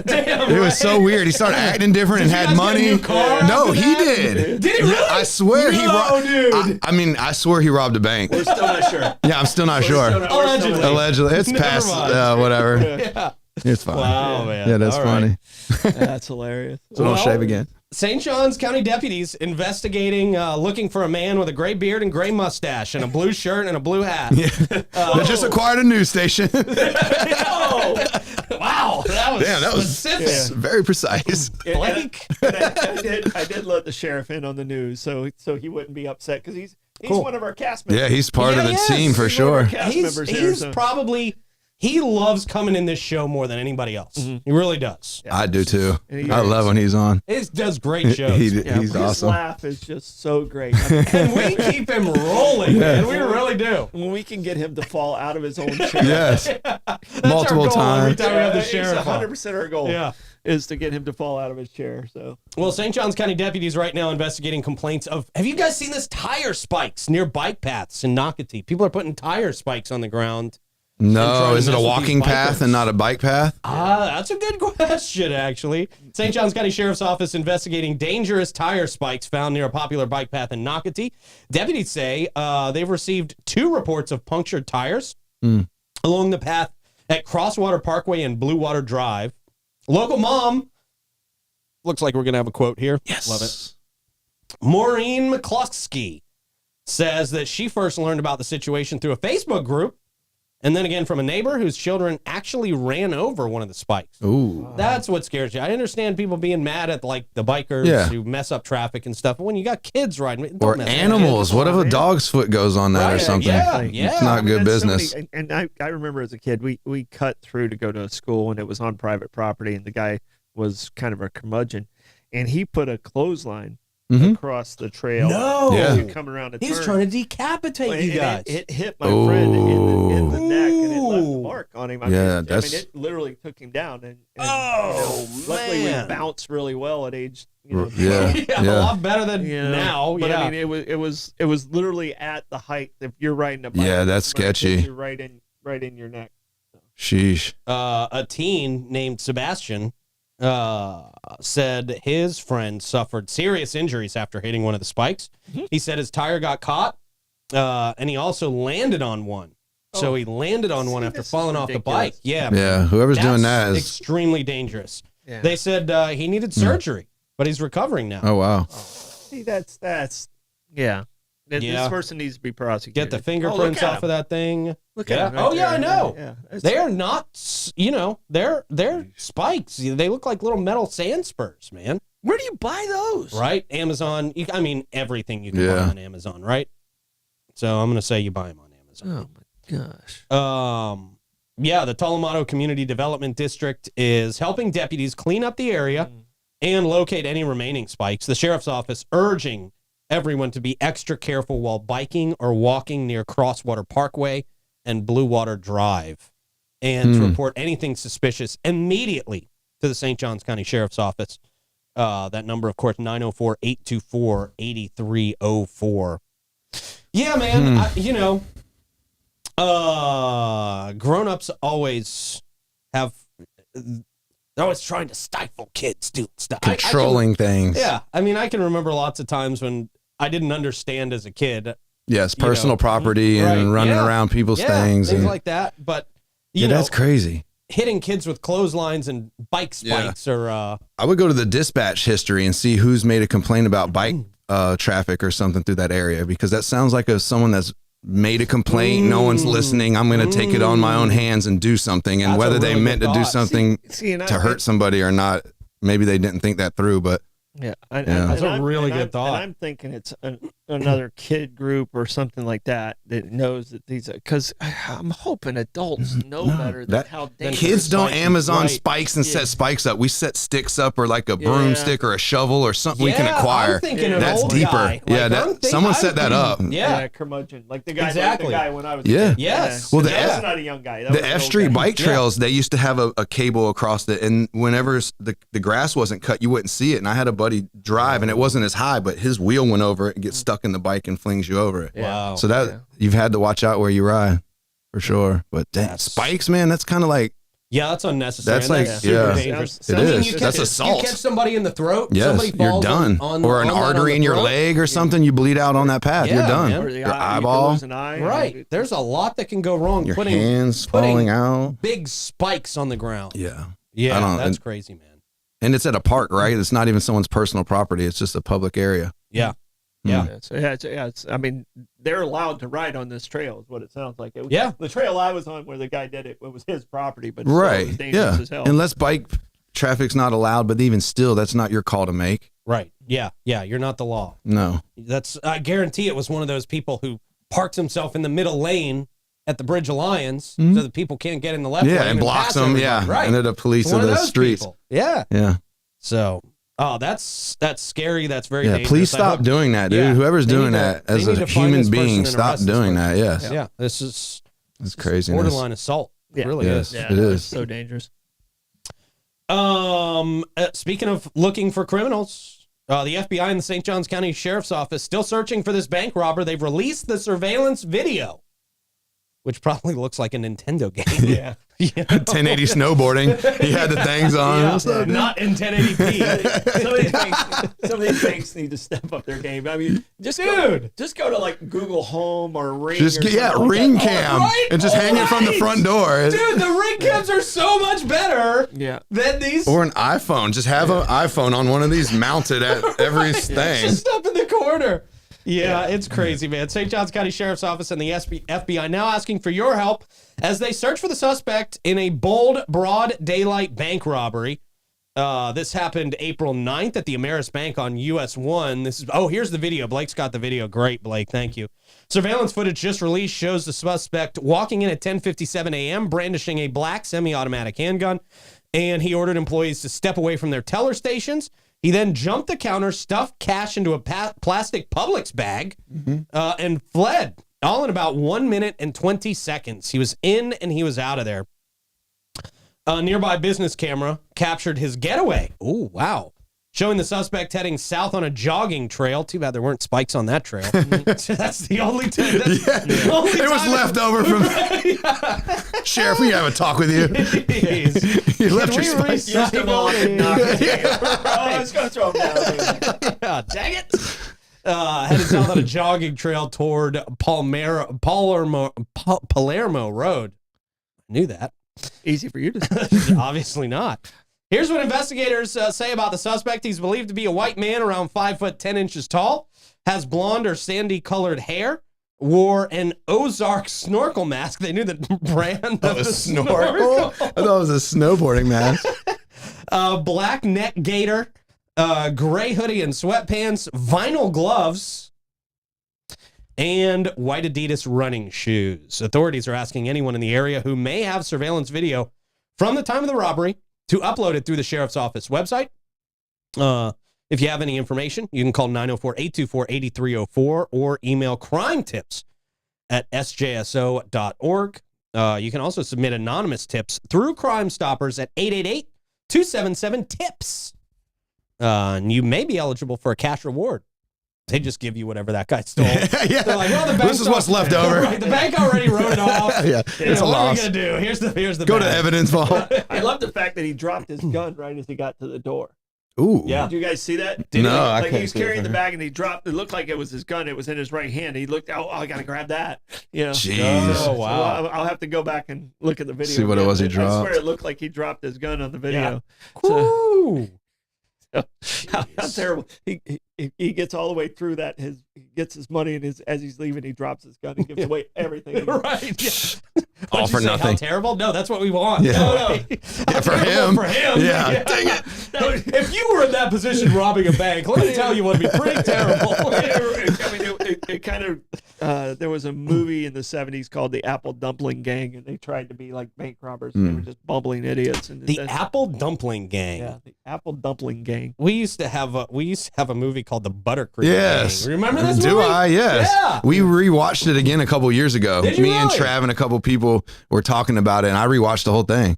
Damn, It was so weird. He started acting different and you had guys get a money. new car No, after he that? did. Did he really? I swear he No, robbed. dude. I mean, I swear he robbed a bank. we're still not sure. Yeah, I'm still not sure. Allegedly. Allegedly, it's Never past mind. whatever. Yeah. It's fine. Wow, man. Yeah, that's All funny. right. That's hilarious. So don't Well, shave again. St. John's County deputies investigating, looking for a man with a gray beard and gray mustache and a blue shirt and a blue hat. They just acquired a news station. Oh, wow, that was Damn, that was specific. very precise. Blake. I did let the sheriff in on the news, so he wouldn't be upset because he's Cool. one of our cast members. Yeah, he's part of the Yeah, he team is. for He's one of our sure. cast members here, He's so. probably, he loves coming in this show more than anybody else. He really does. I do too. And he I love when he's on. He does great shows. He's his awesome. laugh is just so great. And we keep him rolling, man. We really do. When we can get him to fall out of his own chair. Yes. That's Multiple our goal every times. time we have the It's sheriff on. 100% our goal. Yeah. Is to get him to fall out of his chair. So Well, St. John's County deputies right now investigating complaints of. Have you guys seen this tire spikes near bike paths in Nocatee? People are putting tire spikes on the ground. And No, trying to is it a mess with walking these path bikers. and not a bike path? That's a good question, actually. St. John's County Sheriff's Office investigating dangerous tire spikes found near a popular bike path in Nocatee. Deputies say they've received 2 reports of punctured tires along the path at Crosswater Parkway and Blue Water Drive. Local mom, looks like we're going to have a quote here. Yes. Love it. Maureen McCluskey says that she first learned about the situation through a Facebook group, and then again from a neighbor whose children actually ran over one of the spikes. Ooh. That's what scares you. I understand people being mad at like the bikers Yeah. who mess up traffic and stuff, but when you got kids riding, don't Or mess with animals. kids. What if a man. dog's foot goes on that or Right, something? yeah, yeah. It's not good that's so business. many- and I remember as a kid, we cut through to go to a school, and it was on private property, and the guy was kind of a curmudgeon, and he put a clothesline Mhm. across the trail. No. Yeah. As you come around a He's turn. trying to decapitate And you guys. It hit my friend in the neck, and it left a Ooh. mark on him. Yeah, I that's- mean, it literally took him down. And Oh, luckily man. we bounced really well at age, you know, Yeah. 12. yeah, a Yeah. lot better than You know, now. but yeah. I mean, it was literally at the height. If you're riding a bike, Yeah, that's it's gonna hit sketchy. you right in your neck. Sheesh. A teen named Sebastian said his friend suffered serious injuries after hitting one of the spikes. He said his tire got caught, and he also landed on one. So he landed on one after this is falling off the bike. ridiculous. Yeah, Yeah, whoever's doing that is. extremely dangerous. Yeah. They said he needed surgery, but he's recovering now. Oh, wow. See, that's yeah. Yeah. This person needs to be prosecuted. Get the fingerprints off of that thing. Look Yeah. at him right Oh, yeah, there. I know. Yeah. It's- They're not, they're spikes. They look like little metal sand spurs, man. Where do you buy those? Right? Amazon. I mean, everything you can buy Yeah. on Amazon, right? So I'm going to say you buy them on Amazon. Oh my gosh. Yeah, the Tolomato Community Development District is helping deputies clean up the area and locate any remaining spikes. The sheriff's office urging everyone to be extra careful while biking or walking near Crosswater Parkway and Blue Water Drive, and to report anything suspicious immediately to the St. Johns County Sheriff's Office. That number, of course, 904-824-8304. Yeah, man, grown-ups always have, they're always trying to stifle kids doing stuff. Controlling things. Yeah, I mean, I can remember lots of times when I didn't understand as a kid. Yes, You know. personal property Right, and running yeah. around people's Yeah, things. things And, like that. But, yeah, you know, that's crazy. hitting kids with clotheslines and bike spikes or, I would go to the dispatch history and see who's made a complaint about bike traffic or something through that area, because that sounds like someone that's made a complaint. No one's listening. I'm going to take it on my own hands and do something. And That's a whether they really meant good to do thought. something See, and to hurt somebody or not, maybe they didn't think that through. But Yeah, That's a really good thought. And I'm thinking it's another kid group or something like that knows that these, because I'm hoping adults know better than how dangerous. Kids don't Amazon right. spikes and set spikes up. We set sticks up or like a broomstick or a shovel or something we can acquire. I'm thinking an That's old deeper. guy. Someone set that up. Yeah. Curmudgeon, like the guy, Exactly. like the guy when I was Yeah. a kid. Yes. Well, that's not a young guy. That The was an F old Street guy. bike trails, they used to have a cable across it, and whenever the grass wasn't cut, you wouldn't see it. And I had a buddy drive, and it wasn't as high, but his wheel went over it and gets stuck in the bike and flings you over it. Wow. So that you've had to watch out where you ride, for sure. But spikes, man, that's kind of like that's unnecessary. that's and like super dangerous. it I mean, is. That's assault. You catch somebody in the throat. Yes, somebody you're falls done. Or an artery in your leg or something, you bleed out on that path. Yeah, You're done. man. Or the Your eye, you could eyeball, lose an eye. Right. There's a lot that can go wrong. your putting hands falling out. big spikes on the ground. Yeah. Yeah, that's crazy, man. And it's at a park, right? It's not even someone's personal property. It's just a public area. Yeah. Yeah. I mean, they're allowed to ride on this trail, is what it sounds like. The trail I was on where the guy did it was his property, but still, it was dangerous as hell. Unless bike traffic's not allowed, but even still, that's not your call to make. Right. Yeah. Yeah. You're not the law. No. I guarantee it was one of those people who parks himself in the middle lane at the Bridge Alliance so that people can't get in the left lane. And blocks pass them. everybody. Yeah. Right. And they're the police of the streets. People. Yeah. Yeah. So, that's scary. That's very dangerous. Please stop doing that, dude. Whoever's doing that as a human being, stop doing that. Yes. Yeah. This is crazy. Borderline assault. It really is. Yeah, it is. It's so dangerous. Speaking of looking for criminals, the FBI and the St. Johns County Sheriff's Office still searching for this bank robber. They've released the surveillance video, which probably looks like a Nintendo game. Yeah. 1080 snowboarding. He had the things on. Not in 1080p. Some of these banks need to step up their game. I mean, just go to like Google Home or Ring. Just or Ring like Cam and just hang it from the front door. Dude, the Ring Cams are so much better than these. Or an iPhone. Just have an iPhone on one of these mounted at every thing. Just up in the corner. Yeah, it's crazy, man. St. Johns County Sheriff's Office and the FBI now asking for your help as they search for the suspect in a bold, broad daylight bank robbery. This happened April 9th at the Ameris Bank on US 1. Here's the video. Blake's got the video. Great, Blake. Thank you. Surveillance footage just released shows the suspect walking in at 10:57 a.m., brandishing a black semi-automatic handgun, and he ordered employees to step away from their teller stations. He then jumped the counter, stuffed cash into a plastic Publix bag, and fled, all in about 1 minute and 20 seconds. He was in and he was out of there. A nearby business camera captured his getaway. Oh, wow. Showing the suspect heading south on a jogging trail. Too bad there weren't spikes on that trail. That's the only time. It was left over from... Sheriff, we have a talk with you. You left your spikes. Used them all and knocked it down. I was going to throw them down. Dang it. Headed south on a jogging trail toward Palermo Road. I knew that. Easy for you to say. Obviously not. Here's what investigators say about the suspect. He's believed to be a white man around 5 foot 10 inches tall, has blonde or sandy colored hair, wore an Ozark snorkel mask. They knew the brand of the snorkel. I thought it was a snowboarding mask. Black neck gaiter, gray hoodie and sweatpants, vinyl gloves, and white Adidas running shoes. Authorities are asking anyone in the area who may have surveillance video from the time of the robbery to upload it through the sheriff's office website. If you have any information, you can call 904-824-8304 or email crimetips@sjso.org. You can also submit anonymous tips through Crime Stoppers at 888-277-TIPS. And you may be eligible for a cash reward. They just give you whatever that guy stole. Yeah. They're like, well, This is what's left over. Right, the bank already wrote it off. It's a what loss. are we gonna do? Here's the Go to bag. the evidence vault. I love the fact that he dropped his gun right as he got to the door. Ooh. Yeah. Did you guys see that? No, I like can't he was see it carrying from the here. bag and he dropped. It looked like it was his gun. It was in his right hand. He looked. Oh, I gotta grab that. You know. Jeez. Oh, wow. So I'll have to go back and look at the video. See what it was he I dropped. swear it looked like he dropped his gun on the video. Woo. How terrible! He gets all the way through that. He gets his money and as he's leaving, he drops his gun. He gives away everything. Right. Yeah. all What'd you for say, how nothing. terrible? No, that's what we want. Yeah. No. Yeah, for him. For him. Yeah. Dang it. If you were in that position robbing a bank, let me tell you, it would be pretty terrible. I mean, it kind of. There was a movie in the '70s called The Apple Dumpling Gang, and they tried to be like bank robbers. And they were just bumbling idiots. And The Apple Dumpling Gang. Yeah, the Apple Dumpling Gang. We used to have a movie called The Buttercream Yes. Gang. Remember this Do movie? I? Yes. Yeah. We rewatched it again a couple years ago. Did you Me and really? Trav and a couple people were talking about it, and I rewatched the whole thing.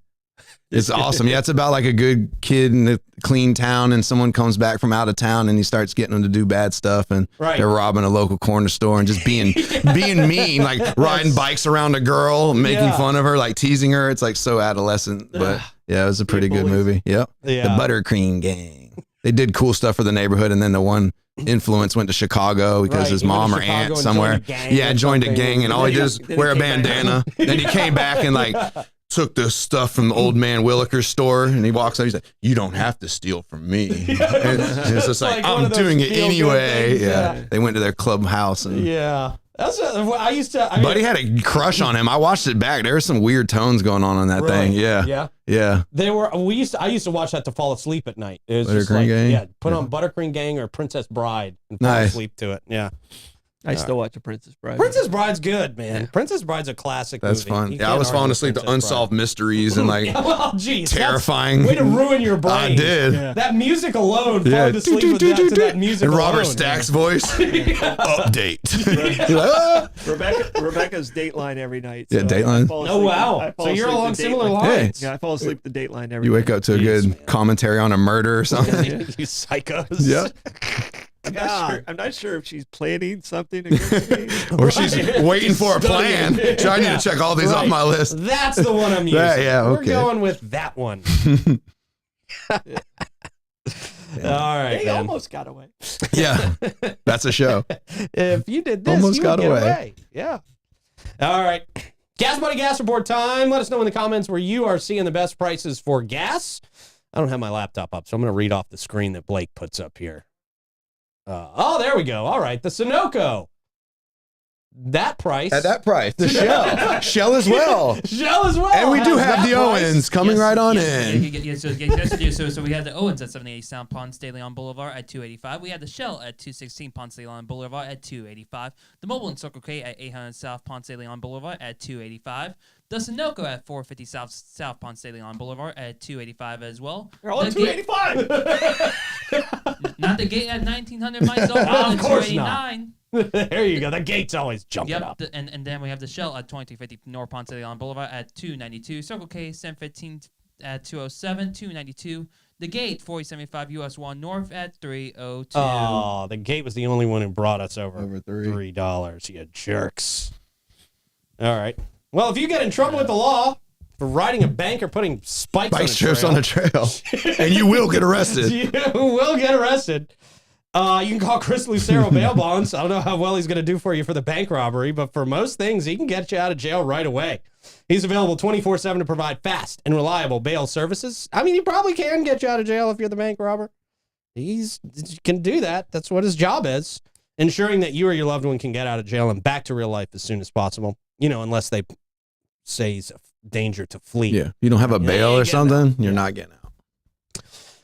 It's awesome. Yeah, it's about like a good kid in a clean town, and someone comes back from out of town, and he starts getting them to do bad stuff, and Right. they're robbing a local corner store and just being mean, like riding bikes around a girl, making Yeah. fun of her, like teasing her. It's like so adolescent, but yeah, it was a pretty good bullies. movie. Yep. Yeah. The Buttercream Gang. They did cool stuff for the neighborhood, and then the one influence went to Chicago because Right, his he went to mom or Chicago aunt and somewhere. joined a gang Yeah, or joined a something. gang, and all he did is Then he wear a came back. bandana. Then he came back and like took the stuff from the old man Williker's store, and he walks out. He's like, "You don't have to steal from me." And it's just like, Like one I'm of those doing it feel-good anyway. things, Yeah. yeah. They went to their clubhouse, and Yeah. I used to. I mean, Buddy had a crush on him. I watched it back. There were some weird tones going on that really? thing. Yeah. Yeah. Yeah. I used to watch that to fall asleep at night. It was just Buttercream like, Gang? yeah, put on Buttercream Gang or Princess Bride and fall Nice. asleep to it. Yeah. I still watch A Princess Bride. Princess Bride's good, man. Princess Bride's a classic That's movie. fun. You Yeah, I can't was argue falling with asleep to Princess unsolved Bride. mysteries and like Yeah, well, geez, terrifying. Way to ruin your brain. I did. Yeah. That music alone, Yeah. falling asleep with that, to that music And Robert alone. Stack's voice. Update. You're like, "Ah." Rebecca's Dateline every night. Yeah, I Dateline. fall Oh, asleep- wow. I fall So you're asleep along to similar Dateline. lines. Yeah, I fall asleep to Dateline every You wake night. up to a Jeez, good man. commentary on a murder or something. you psychos. Yep. I'm not sure if she's planning something against me. Or she's waiting for a plan. So I need to check all these off Right. my list. That's the one I'm using. Yeah, We're okay. going with that one. All right, They man. almost got away. Yeah. That's a show. If you did this, Almost you got would get away. Yeah. All right. Gas Buddy Gas Report time. Let us know in the comments where you are seeing the best prices for gas. I don't have my laptop up, so I'm going to read off the screen that Blake puts up here. There we go. All right. The Sunoco. That price. At that price. The Shell. Shell as well. Shell as well. And we do has have that the price. Owens coming right on in. So we have the Owens at 780 South Ponce de Leon Boulevard at 285. We have the Shell at 216 Ponce de Leon Boulevard at 285. The Mobile and Circle K at 800 South Ponce de Leon Boulevard at 285. The Sunoco at 450 South Ponce de Leon Boulevard at 285 as well. They're all at The Gate- 285. Not the Gate at 1900 Myself Of at course not. 289. There you go. The gate's always jumping Yep, up. and then we have the Shell at 2350 North Ponce de Leon Boulevard at 292. Circle K 715 at 207, 292. The Gate 4075 US 1 North at 302. Oh, the gate was the only one who brought us over $3. $3. You jerks. All right. Well, if you get in trouble with the law for riding a bank or putting spikes Bike on strips a on a trail. And you will get arrested. you will get arrested. You can call Chris Lucero bail bonds. I don't know how well he's going to do for you for the bank robbery, but for most things, he can get you out of jail right away. He's available 24/7 to provide fast and reliable bail services. I mean, he probably can get you out of jail if you're the bank robber. He can do that. That's what his job is. Ensuring that you or your loved one can get out of jail and back to real life as soon as possible. You know, unless they say he's a danger to flee. Yeah. You don't have a bail or something, you're not getting out.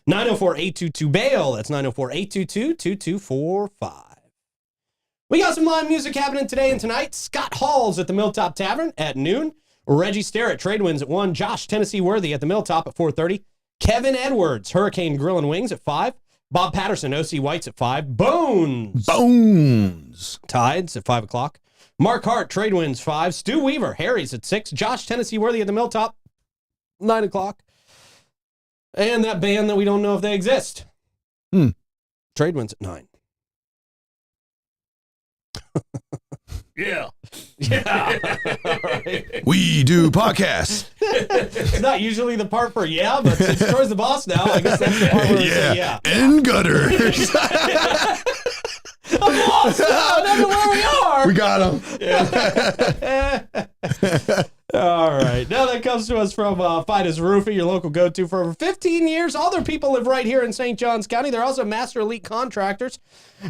904-822-BAIL. That's 904-822-2245. We got some live music happening today and tonight. Scott Hall's at the Milltop Tavern at noon. Reggie Starrett at Trade Winds at 1. Josh Tennessee Worthy at the Milltop at 4:30. Kevin Edwards, Hurricane Grill and Wings at 5. Bob Patterson, O.C. White's at 5. Bones. Tides at 5 o'clock. Mark Hart, Trade Winds 5. Stu Weaver, Harry's at 6. Josh Tennessee Worthy at the Milltop, 9 o'clock. And that band that we don't know if they exist. Trade Winds at 9. Yeah. Yeah. All right. We do podcasts. It's not usually the part for yeah, but since Troy's the boss now, I guess that's the part where we say yeah. And gutters. I'm lost now. I don't know where we are. We got him. All right. Now that comes to us from Fidus Roofing, your local go-to for over 15 years. All their people live right here in St. Johns County. They're also master elite contractors,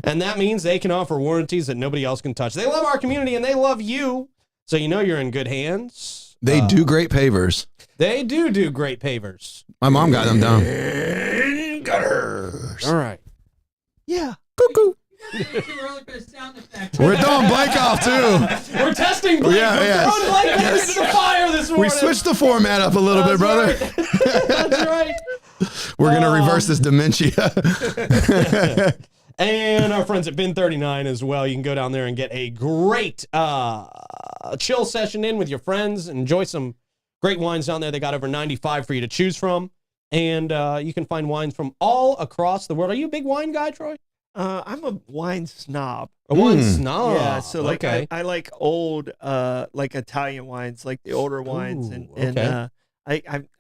and that means they can offer warranties that nobody else can touch. They love our community, and they love you, so you know you're in good hands. They do great pavers. They do great pavers. My mom got them done. Gutters. All right. Yeah. Cuckoo. Too early for the sound effect. We're throwing Blake off too. We're testing Blake. Yeah, We're yeah. throwing Blake back into the fire this morning. We switched the format up a little bit, brother. That's right. We're gonna reverse this dementia. And our friends at Bin 39 as well. You can go down there and get a great chill session in with your friends. Enjoy some great wines down there. They got over 95 for you to choose from. And you can find wines from all across the world. Are you a big wine guy, Troy? I'm a wine snob. A wine snob. Yeah, so like okay. I like old like Italian wines, like the older wines, Ooh, and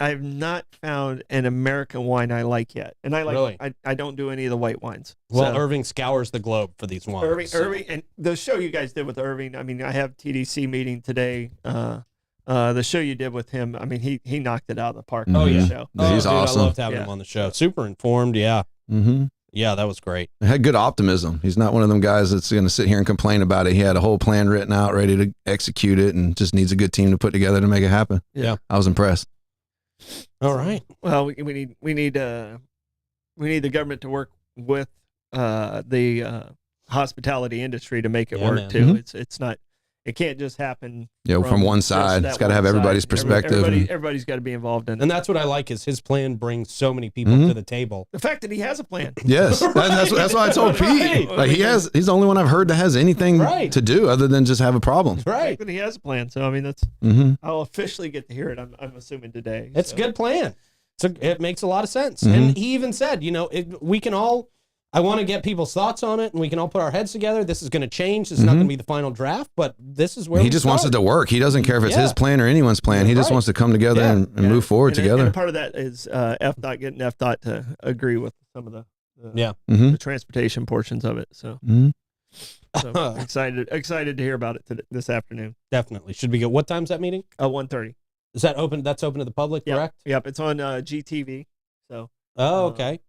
I've not found an American wine I like yet, and I like Really? I don't do any of the white wines. Well, So, Irving scours the globe for these wines. Irving, and the show you guys did with Irving. I mean, I have TDC meeting today. The show you did with him. I mean, he knocked it out of the park. Oh, on the yeah. show. Yeah, he's dude, awesome. I loved having Yeah. him on the show. Super informed. Yeah. Mm-hmm. Yeah, that was great. Had good optimism. He's not one of them guys that's going to sit here and complain about it. He had a whole plan written out, ready to execute it, and just needs a good team to put together to make it happen. Yeah. I was impressed. All right. Well, we need the government to work with the hospitality industry to make it Yeah, work man. too. Mhm. It's not. It can't just happen. From one just side. that It's got to one have everybody's side. perspective. Everybody's got to be involved in it. And that's what I like is his plan brings so many people Mhm. to the table. The fact that he has a plan. Yes, that's why I told Pete. Right. Like he's the only one I've heard that has anything Right. to do other than just have a problem. The fact Right. that he has a plan. So I mean, that's. Mm-hmm. I'll officially get to hear it. I'm assuming today. It's so. a good plan. It makes a lot of sense. Mhm. And he even said, we can all, I want to get people's thoughts on it and we can all put our heads together. This is going to change. This is not going to be the final draft, but this is where He just wants it to work. He doesn't care if it's Yeah. his plan or anyone's plan. He just Right. wants to come together Yeah. and Yeah. move forward And together. part of that is FDOT getting FDOT to agree with some of the Yeah. Mm-hmm. the transportation portions of it. So, Mm-hmm. so excited to hear about it this afternoon. Definitely. Should we go? What time's that meeting? 1:30. Is that open? That's open to the public, Yep. correct? Yep, it's on GTV. So, Oh, okay.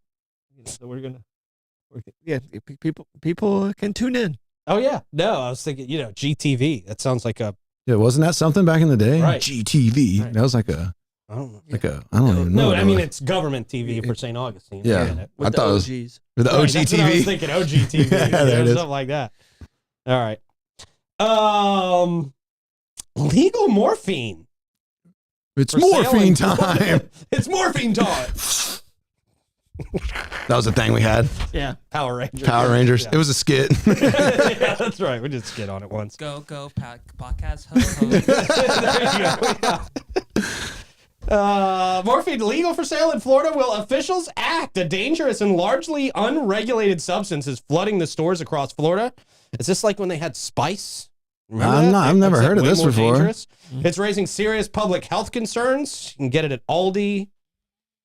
so people can tune in. Oh, yeah. No, I was thinking, GTV. That sounds like a, Yeah, wasn't that something back in the day? Right. GTV. Right. That was like a I don't know. I don't even know. No, what I it mean, was. it's government TV for St. Augustine. Yeah. I get it. With I the thought it was OGs. the Right, OG that's what I was TV. thinking, OGTV. Yeah, there it is. Something like that. All right. Legal morphine. It's for sale morphine in- time. It's morphine time. That was the thing we had. Yeah. Power Rangers. Power Rangers. Yeah. It was a skit. Yeah, that's right. We did skid on it once. Go podcast ho ho. There you go. Morphine legal for sale in Florida. Will officials act? A dangerous and largely unregulated substance is flooding the stores across Florida. Is this like when they had spice? Remember that? I've never Except heard of way this more before. dangerous. It's raising serious public health concerns. You can get it at Aldi,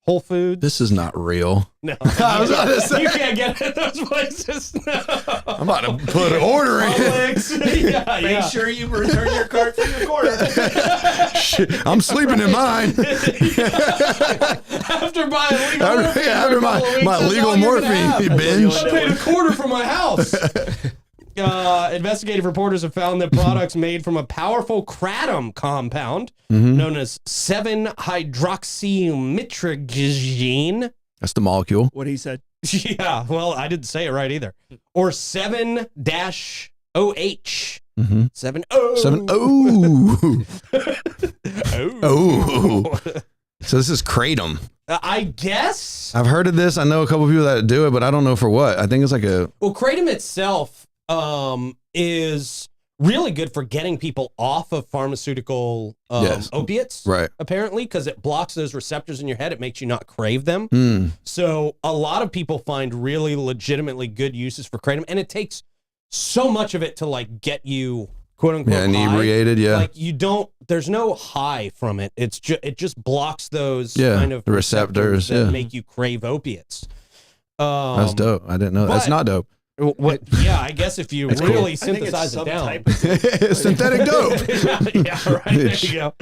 Whole Foods. This is not real. No, I was about to say. you can't get it at those places. No. I'm about to put an order in. Publix. Yeah, Make yeah. sure you return your card for your quarter. Shit, I'm sleeping in mine. After buying legal morphine After for a couple of weeks, my that's legal all you're gonna morphine have. binge. I paid a quarter for my house. Investigative reporters have found that products made from a powerful kratom compound known as 7-hydroxymitragine. That's the molecule. What he said. Yeah, well, I didn't say it right either. Or 7-OH. Mm-hmm. 7-O. 7. Oh. Oh. Oh. So this is kratom. I guess. I've heard of this. I know a couple people that do it, but I don't know for what. I think it's like a. Well, kratom itself is really good for getting people off of pharmaceutical Yes. opiates, Right. apparently, because it blocks those receptors in your head. It makes you not crave them. Mm. So a lot of people find really legitimately good uses for kratom, and it takes so much of it to like get you quote unquote Yeah, high. inebriated. Yeah. Like you don't, there's no high from it. It's just, it just blocks those Yeah, kind of the receptors, that yeah. make you crave opiates. That's dope. I didn't know. That's but- not dope. What? Yeah, I guess if you That's cool. really I think it's synthesize it some down. type of Synthetic dope. Yeah, right. There you go.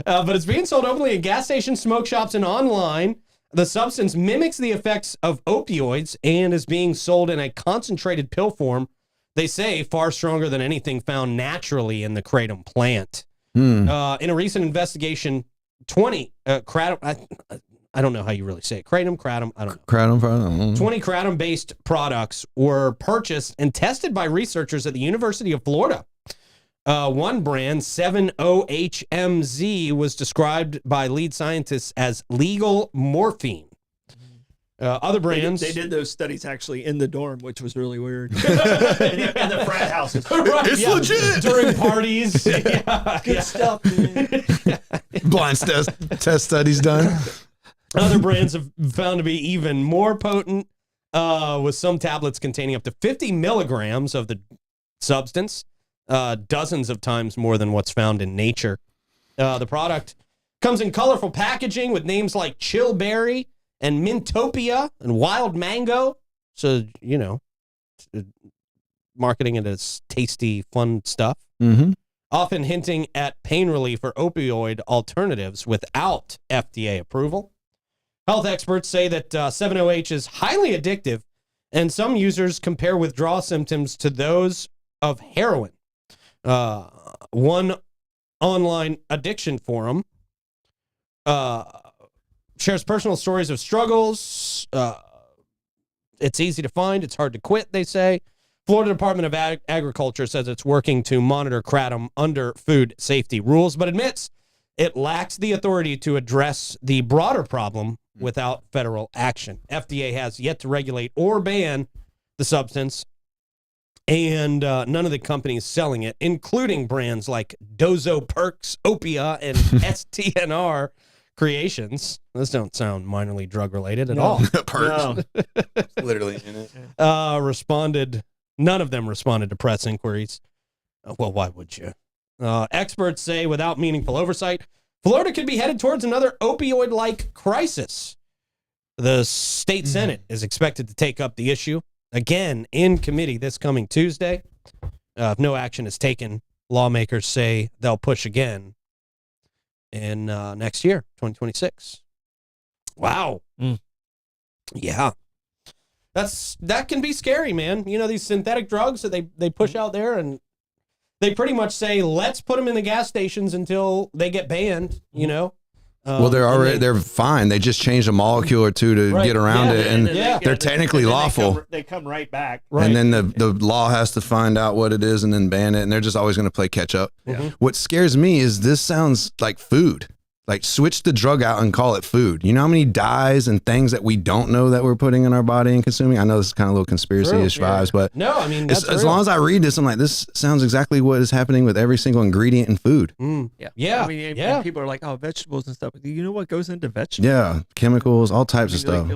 But it's being sold openly in gas stations, smoke shops, and online. The substance mimics the effects of opioids and is being sold in a concentrated pill form. They say far stronger than anything found naturally in the kratom plant. Hmm. In a recent investigation, 20 kratom. I don't know how you really say it. Kratom. I don't know. Kratom. 20 kratom-based products were purchased and tested by researchers at the University of Florida. One brand, 70HMZ, was described by lead scientists as legal morphine. Other brands... They did those studies actually in the dorm, which was really weird. in the frat houses. Right, It's legit. During parties. Good stuff, man. Blind test studies done. Other brands have found to be even more potent, with some tablets containing up to 50 milligrams of the substance, dozens of times more than what's found in nature. The product comes in colorful packaging with names like Chillberry and Mintopia and Wild Mango. So, marketing it as tasty, fun stuff. Mm-hmm. Often hinting at pain relief or opioid alternatives without FDA approval. Health experts say that 7OH is highly addictive, and some users compare withdrawal symptoms to those of heroin. One online addiction forum shares personal stories of struggles. It's easy to find. It's hard to quit, they say. Florida Department of Agriculture says it's working to monitor kratom under food safety rules, but admits it lacks the authority to address the broader problem without federal action. FDA has yet to regulate or ban the substance, and none of the companies selling it, including brands like Dozo Perks, Opia, and STNR Creations. Those don't sound minorly drug related at all. Perks. Literally in it. None of them responded to press inquiries. Well, why would you? Experts say without meaningful oversight, Florida could be headed towards another opioid-like crisis. The state Senate is expected to take up the issue again in committee this coming Tuesday. If no action is taken, lawmakers say they'll push again in next year, 2026. Wow. Yeah. That can be scary, man. These synthetic drugs that they push out there, and they pretty much say, let's put them in the gas stations until they get banned, Well, they're fine. They just changed a molecule or two to get around it, and they're technically lawful. They come right back. Right. And then the law has to find out what it is and then ban it, and they're just always going to play catch up. Mm-hmm. What scares me is this sounds like food. Like, switch the drug out and call it food. You know how many dyes and things that we don't know that we're putting in our body and consuming? I know this is kind of a little conspiracy-ish vibes, but no, I mean, as long as I read this, I'm like, this sounds exactly what is happening with every single ingredient in food. Yeah. I mean, and people are like, oh, vegetables and stuff. You know what goes into vegetables? Yeah, chemicals, all types of stuff.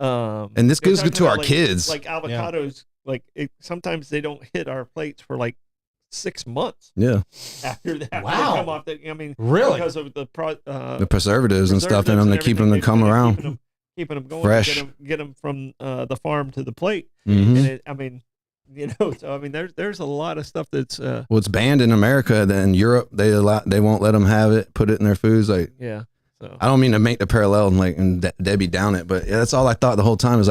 And this goes to our kids. Like avocados, sometimes they don't hit our plates for 6 months. Yeah. After that, wow. They come off really? Because of the preservatives and stuff in them to keep them to come around. Keeping them going, fresh. Get them from the farm to the plate. Mm-hmm. And there's a lot of stuff that's well, it's banned in America. Then in Europe, they won't let them have it. Put it in their foods. So I don't mean to make the parallel and Debbie down it, but that's all I thought the whole time is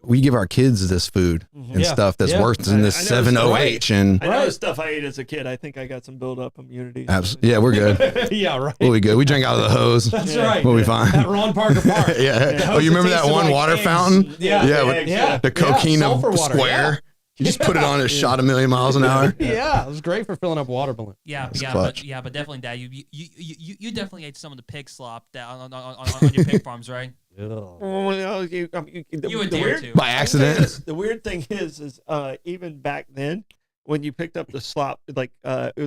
we give our kids this food and stuff that's worse than this 7OH. And I know the stuff I ate as a kid. I think I got some build up immunity. Absolutely. Yeah, we're good. Yeah, right. We'll be good. We drink out of the hose. That's right. We'll be fine. At Ron Parker Park. Yeah. Oh, you remember that one water fountain? Yeah. The coquina sulfur water, square. You just put it on, it shot 1,000,000 miles an hour. Yeah, it was great for filling up water balloons. But definitely, Dad, you definitely ate some of the pig slop that on your pig farms, right? Well, you adhere to by accident. The weird thing is even back then when you picked up the slop, the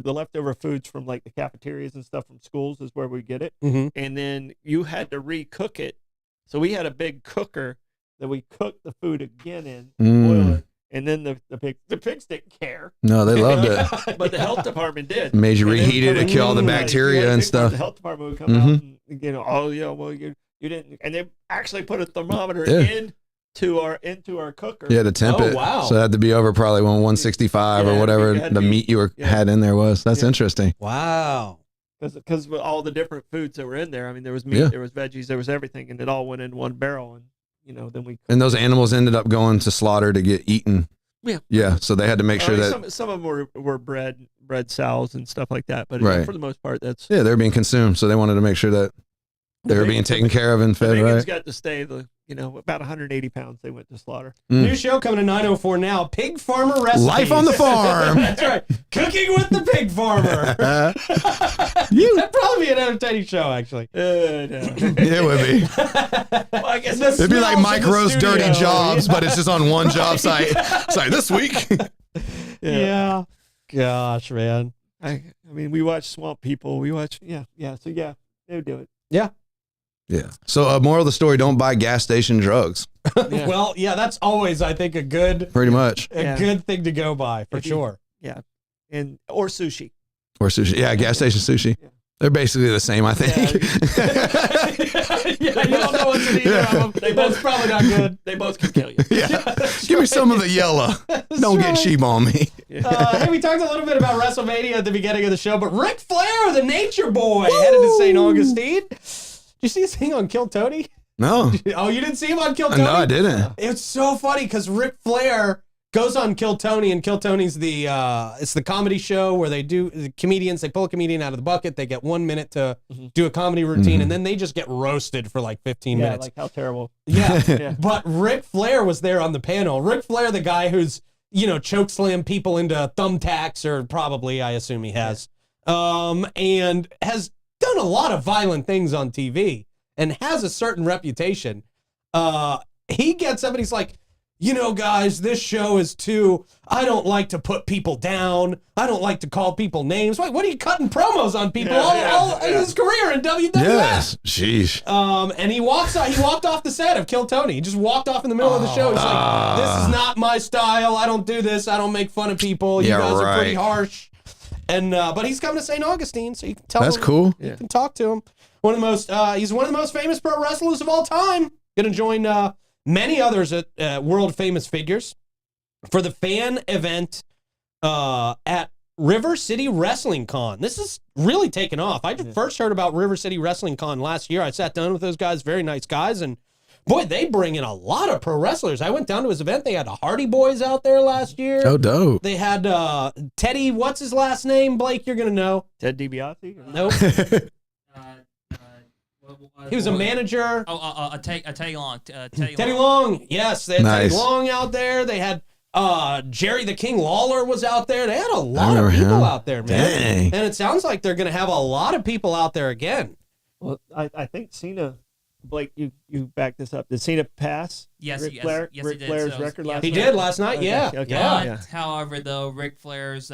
leftover foods from the cafeterias and stuff from schools is where we get it, and then you had to recook it. So we had a big cooker that we cooked the food again in, boil it. And then the pigs didn't care. No, they loved it. But the health department did. Made you reheat it to kill all the bacteria and stuff. The health department would come out and, you didn't. And they actually put a thermometer into our cooker. Yeah, to temp it. Wow. So it had to be over probably 165 or whatever the meat you had in there was. That's interesting. Wow. Because with all the different foods that were in there, I mean, there was meat, there was veggies, there was everything, and it all went in one barrel. And then we. And those animals ended up going to slaughter to get eaten Yeah. So they had to make sure that some of them were bred sows and stuff like that, but Right. for the most part, that's they're being consumed. So they wanted to make sure that they were being taken care of and fed the right. got to stay about 180 pounds. They went to slaughter. New show coming to 904 now. Pig Farmer Recipes. Life on the farm. That's right. Cooking with the Pig Farmer. That'd probably be an entertaining show, actually. No. It would be. Well, I guess It'd be like Mike Rowe's Dirty studio. Jobs, but it's just on one job site. It's like this week. Yeah. Gosh, man. I mean, we watch Swamp People. We watch, So they would do it. Yeah. Yeah. So, moral of the story: don't buy gas station drugs. Yeah. Well, yeah, that's always, I think, a good Pretty Yeah. good thing to go by for If you- sure. Or sushi. or sushi. Yeah, gas station sushi. Yeah. They're basically the same, I think. Yeah, you don't know what's in either of them. They both probably not good. They both can kill you. Yeah. Give me some of the yellow. Don't get cheap on me. Hey, we talked a little bit about WrestleMania at the beginning of the show, but Ric Flair, the Nature Boy, headed to St. Augustine. Did you see his thing on Kill Tony? No. Oh, you didn't see him on Kill Tony? No, I didn't. It's so funny because Ric Flair goes on Kill Tony, and Kill Tony's it's the comedy show where they do the comedians. They pull a comedian out of the bucket. They get 1 minute to do a comedy routine, and then they just get roasted for like 15 Yeah, minutes. like how terrible. Yeah. Yeah. But Ric Flair was there on the panel. Ric Flair, the guy who's choke slam people into thumbtacks, or probably I assume he has, and has done a lot of violent things on TV and has a certain reputation. He gets up and he's like, guys, this show is I don't like to put people down. I don't like to call people names. Wait, what are you cutting promos on people all his career in WWF? Yes. Sheesh. And he walked off the set of Kill Tony. He just walked off in the middle of the show. He's like, this is not my style. I don't do this. I don't make fun of people. You guys are pretty harsh. And but he's coming to St. Augustine, so you can tell That's him. cool. You can talk to him. He's one of the most famous pro wrestlers of all time. Going to join many others at world famous figures for the fan event at River City Wrestling Con. This is really taken off. I first heard about River City Wrestling Con last year. I sat down with those guys, very nice guys, and boy, they bring in a lot of pro wrestlers. I went down to his event. They had the Hardy Boys out there last year. Oh, dope. They had Teddy, what's his last name? Blake, you're going to know. Ted DiBiase? Nope. He was a manager. A Teddy Long. Teddy Long. Yes, they had Nice. Teddy Long out there. They had Jerry the King Lawler was out there. They had a lot of remember people him. out there, man. Dang. And it sounds like they're going to have a lot of people out there again. Well, I think Cena, Blake, you back this up. Did Cena pass? Yes, Ric yes, Flair, yes, Ric he did. Flair's So, record yes, last He night? did last night, Okay, yeah. okay. Yeah. But, however, though, Ric Flair's,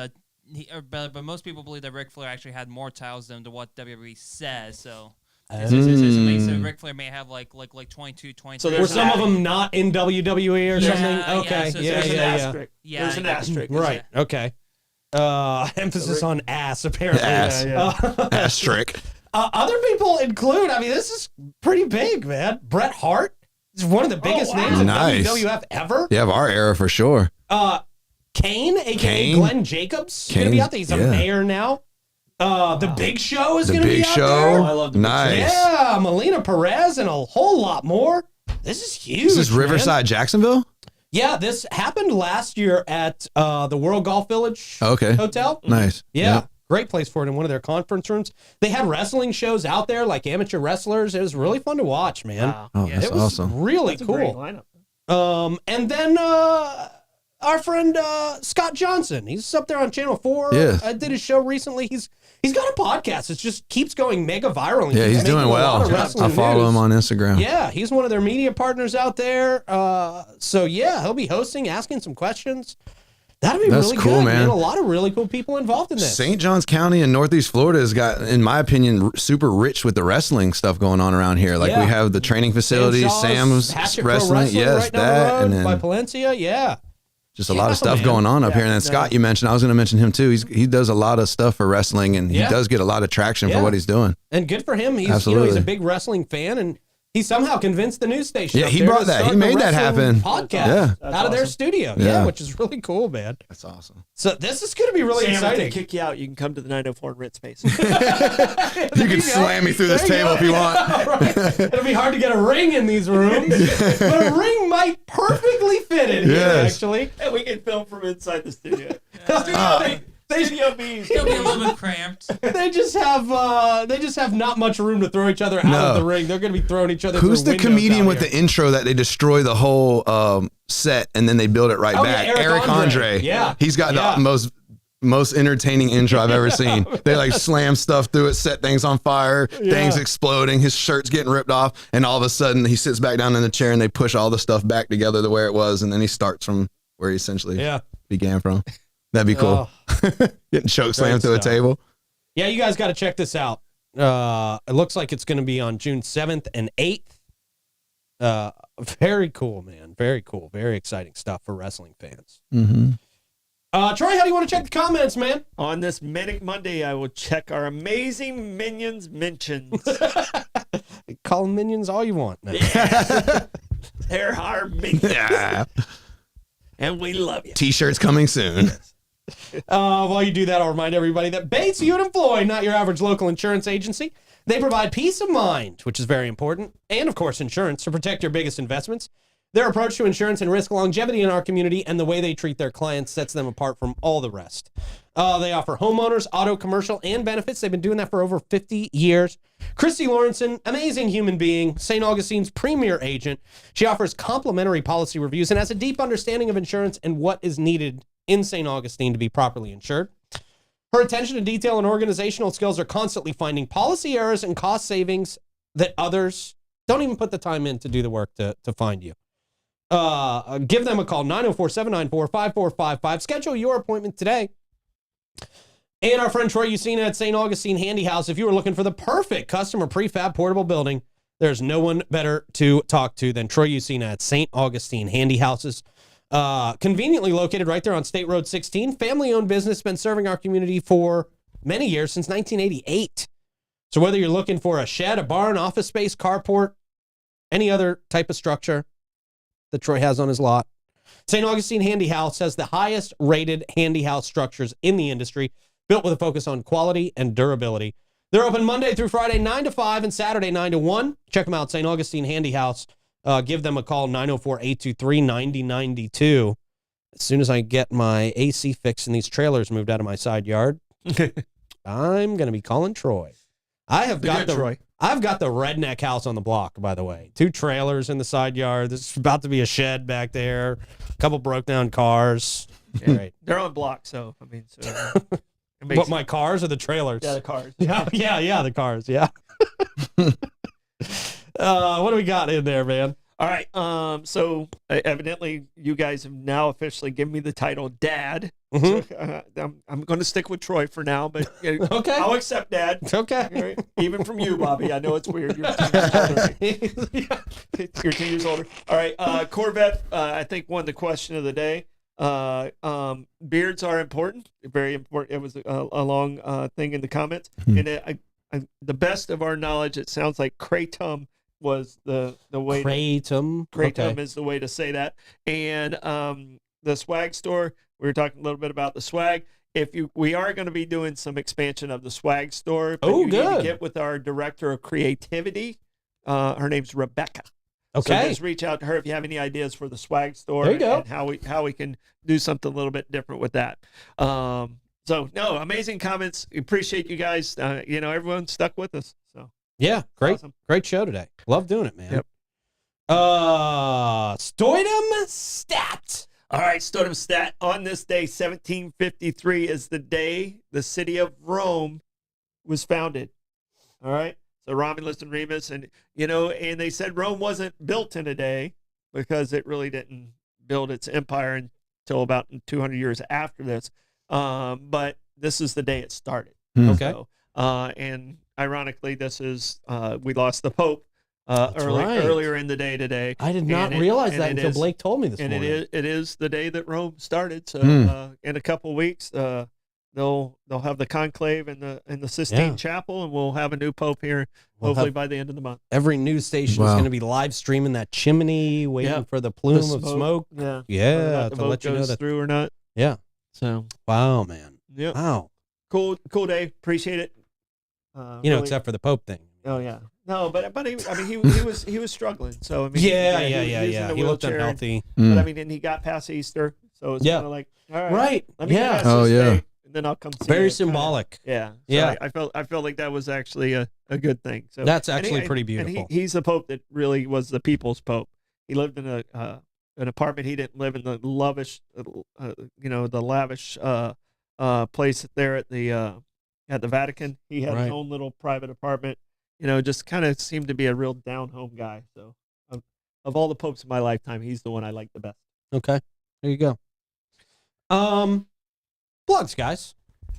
but most people believe that Ric Flair actually had more titles than to what WWE says. So, so Ric Flair may have like 22, 23. So Were there's some of them not in WWE or Yeah, something? yeah, Okay. so Yeah, There's an yeah, yeah. asterisk. Yeah, There's an yeah. asterisk. Right. Okay. Emphasis on ass, apparently. Ass. Yeah. Asterisk. Other people include, this is pretty big, man. Bret Hart is one of the biggest wow. names in Nice. WWF ever. Yeah, of our era for sure. Kane, a.k.a. Kane? Glenn Jacobs, going to be out there. He's a yeah. mayor now. The Big Show is The going to be Big out Show. there. I love the Big Show. Nice. Yeah, Melina Perez and a whole lot more. This is huge. This is man. Riverside, Jacksonville? Yeah, this happened last year at the World Golf Village Okay. Hotel. Nice. Yeah, great place for it in one of their conference rooms. They had wrestling shows out there, like amateur wrestlers. It was really fun to watch, man. Wow. Oh, Yeah, that's It was awesome. really That's a great cool. lineup. And then our friend Scott Johnson, he's up there on Channel 4. Yes. I did his show recently. He's got a podcast. It just keeps going mega viral. and Yeah, keeps he's making doing a lot of well. wrestling I follow news. him on Instagram. Yeah, he's one of their media partners out there. So yeah, he'll be hosting, asking some questions. That'd be That's really cool, good, man. A lot of really cool people involved in this. St. Johns County in Northeast Florida has got, in my opinion, super rich with the wrestling stuff going on around here. Like Yeah. we have the training facilities, Shaw's Sam's Hatchet Pro Wrestling, yes, right down the that, road and by then Palencia. Yeah, just a lot Yeah, of stuff man. going on up Yeah, here. And then Scott, you mentioned, I was going to mention him too. He does a lot of stuff for wrestling, and Yeah. he does get a lot of traction Yeah. for what he's doing. and good for him. He's Absolutely. he's a big wrestling fan, and he somehow convinced the news station. Yeah, up he there brought to that. start He the made that wrestling happen. Podcast Yeah. out of their awesome. studio. Yeah. Which is really cool, man. That's awesome. So this is going to be really Sam, if they exciting. kick you out, you can come to the 904 and rent space. You can slam me through this There you table go. if you want. Right. It'll be hard to get a ring in these rooms, but a ring might perfectly fit in here, Yes. actually. And we can film from inside the studio. Studio B's. Still be a little bit cramped. They just have not much room to throw each other out No. of the ring. They're going to be throwing each other. Who's through the windows comedian out with here. the intro that they destroy the whole set and then they build it right Oh, back? yeah, Eric Andre. Yeah. He's got Yeah. the most entertaining intro I've ever seen. They like slam stuff through it, set things on fire, things exploding, his shirt's getting ripped off, and all of a sudden he sits back down in the chair and they push all the stuff back together the way it was, and then he starts from where he essentially began from. That'd be cool. Getting choke slammed to a stuff. table. Yeah, you guys got to check this out. It looks like it's going to be on June 7th and 8th. Very cool, man. Very cool. Very exciting stuff for wrestling fans. Mm-hmm. Troy, how do you want to check the comments, man? On this Manic Monday, I will check our amazing Minions mentions. Call them minions all you want, man. They're our minions. Yeah. And we love you. T-shirts coming soon. While you do that, I'll remind everybody that Bates Hewitt & Floyd, not your average local insurance agency. They provide peace of mind, which is very important, and of course insurance to protect your biggest investments. Their approach to insurance and risk longevity in our community and the way they treat their clients sets them apart from all the rest. They offer homeowners, auto, commercial, and benefits. They've been doing that for over 50 years. Christy Lawrenson, amazing human being, St. Augustine's premier agent. She offers complimentary policy reviews and has a deep understanding of insurance and what is needed in St. Augustine to be properly insured. Her attention to detail and organizational skills are constantly finding policy errors and cost savings that others don't even put the time in to do the work to find you. Give them a call, 904-794-5455. Schedule your appointment today. And our friend Troy Usina at St. Augustine Handy House. If you are looking for the perfect customer prefab portable building, there's no one better to talk to than Troy Usina at St. Augustine Handy Houses. Conveniently located right there on State Road 16. Family-owned business, been serving our community for many years, since 1988. So whether you're looking for a shed, a barn, office space, carport, any other type of structure that Troy has on his lot, St. Augustine Handy House has the highest rated handy house structures in the industry, built with a focus on quality and durability. They're open Monday through Friday, 9 to 5, and Saturday, 9 to 1. Check them out, St. Augustine Handy House. Give them a call, 904-823-9092. As soon as I get my AC fixed and these trailers moved out of my side yard, I'm going to be calling Troy. I've got the redneck house on the block, by the way. 2 trailers in the side yard. There's about to be a shed back there. A couple broke down cars. Yeah. Right. They're on block, so I mean, What, my cars or the trailers? Yeah, the cars. Yeah, the cars. Yeah. What do we got in there, man? All right. So evidently, you guys have now officially given me the title Dad. Mhm. So, I'm going to stick with Troy for now, but Okay. I'll accept Dad. It's okay. All right. Even from you, Bobby. I know it's weird. You're 10 years older. You're 10 years older. All right. Corvette, I think, won the question of the day. Beards are important. Very important. It was a long thing in the comments. And the best of our knowledge, it sounds like kratom was the way. Kratom. Kratom is the way to say that. And the swag store, we were talking a little bit about the swag. We are going to be doing some expansion of the swag store. But you need to get with our director of creativity. Her name's Rebecca. Okay. So just reach out to her if you have any ideas for the swag store. There you go. And how we can do something a little bit different with that. So no, amazing comments. Appreciate you guys. Everyone stuck with us. So yeah, great, awesome. Great show today. Love doing it, man. Yep. Stoidum Stat. All right, Stoidum Stat. On this day, 1753 is the day the city of Rome was founded. All right. So Romulus and Remus, and they said Rome wasn't built in a day because it really didn't build its empire until about 200 years after this. But this is the day it started. Okay. So, and ironically, this is we lost the Pope That's right. earlier in the day today. I did not realize that until Blake told me this and morning. it is the day that Rome started. So in a couple of weeks, the they'll have the conclave in the Sistine Chapel, and we'll have a new pope here hopefully by the end of the month. Every news station is going to be live streaming that chimney, waiting for the plume of smoke. Yeah, yeah, the to vote let you know goes that through or not. Yeah. So wow, man. Yeah. Wow. Cool day. Appreciate it. Really, except for the Pope thing. Oh yeah. No, but he was struggling. So I mean, he looked unhealthy. But I mean, and he got past Easter, so it's kind of like, all right, let me get past this day, and then I'll come see Very you. symbolic. So I felt like that was actually a good thing. So that's actually pretty beautiful. And he's the Pope that really was the people's Pope. He lived in an apartment. He didn't live in the lavish, the lavish place there at the Vatican. He had his own little private apartment. Just kind of seemed to be a real down home guy. So of all the popes in my lifetime, he's the one I like the best. Okay, there you go. Plugs, guys.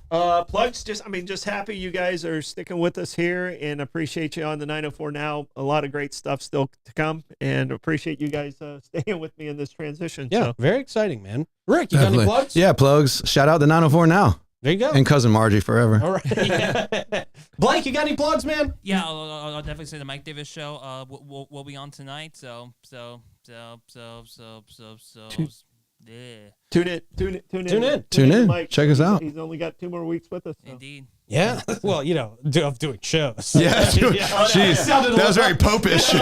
Plugs. Just happy you guys are sticking with us here, and appreciate you on the 904 Now. A lot of great stuff still to come, and appreciate you guys staying with me in this transition. Yeah, very exciting, man. Rick, you got any plugs? Yeah, plugs. Shout out the 904 Now. There you go. And Cousin Margie forever. All right. Blake, you got any plugs, man? Yeah, I'll definitely say the Mike Davis show. We'll be on tonight. So. Yeah. Tune in. Mike. Check us out. He's only got 2 more weeks with us. So. Indeed. Yeah. Well, of doing shows. Yeah. Jeez. That was very popish.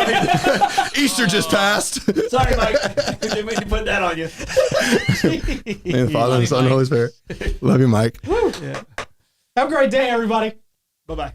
Easter just passed. Sorry, Mike. Didn't mean to put that on you. And Father and Son and Holy Spirit. Love you, Mike. Yeah. Have a great day, everybody. Bye-bye.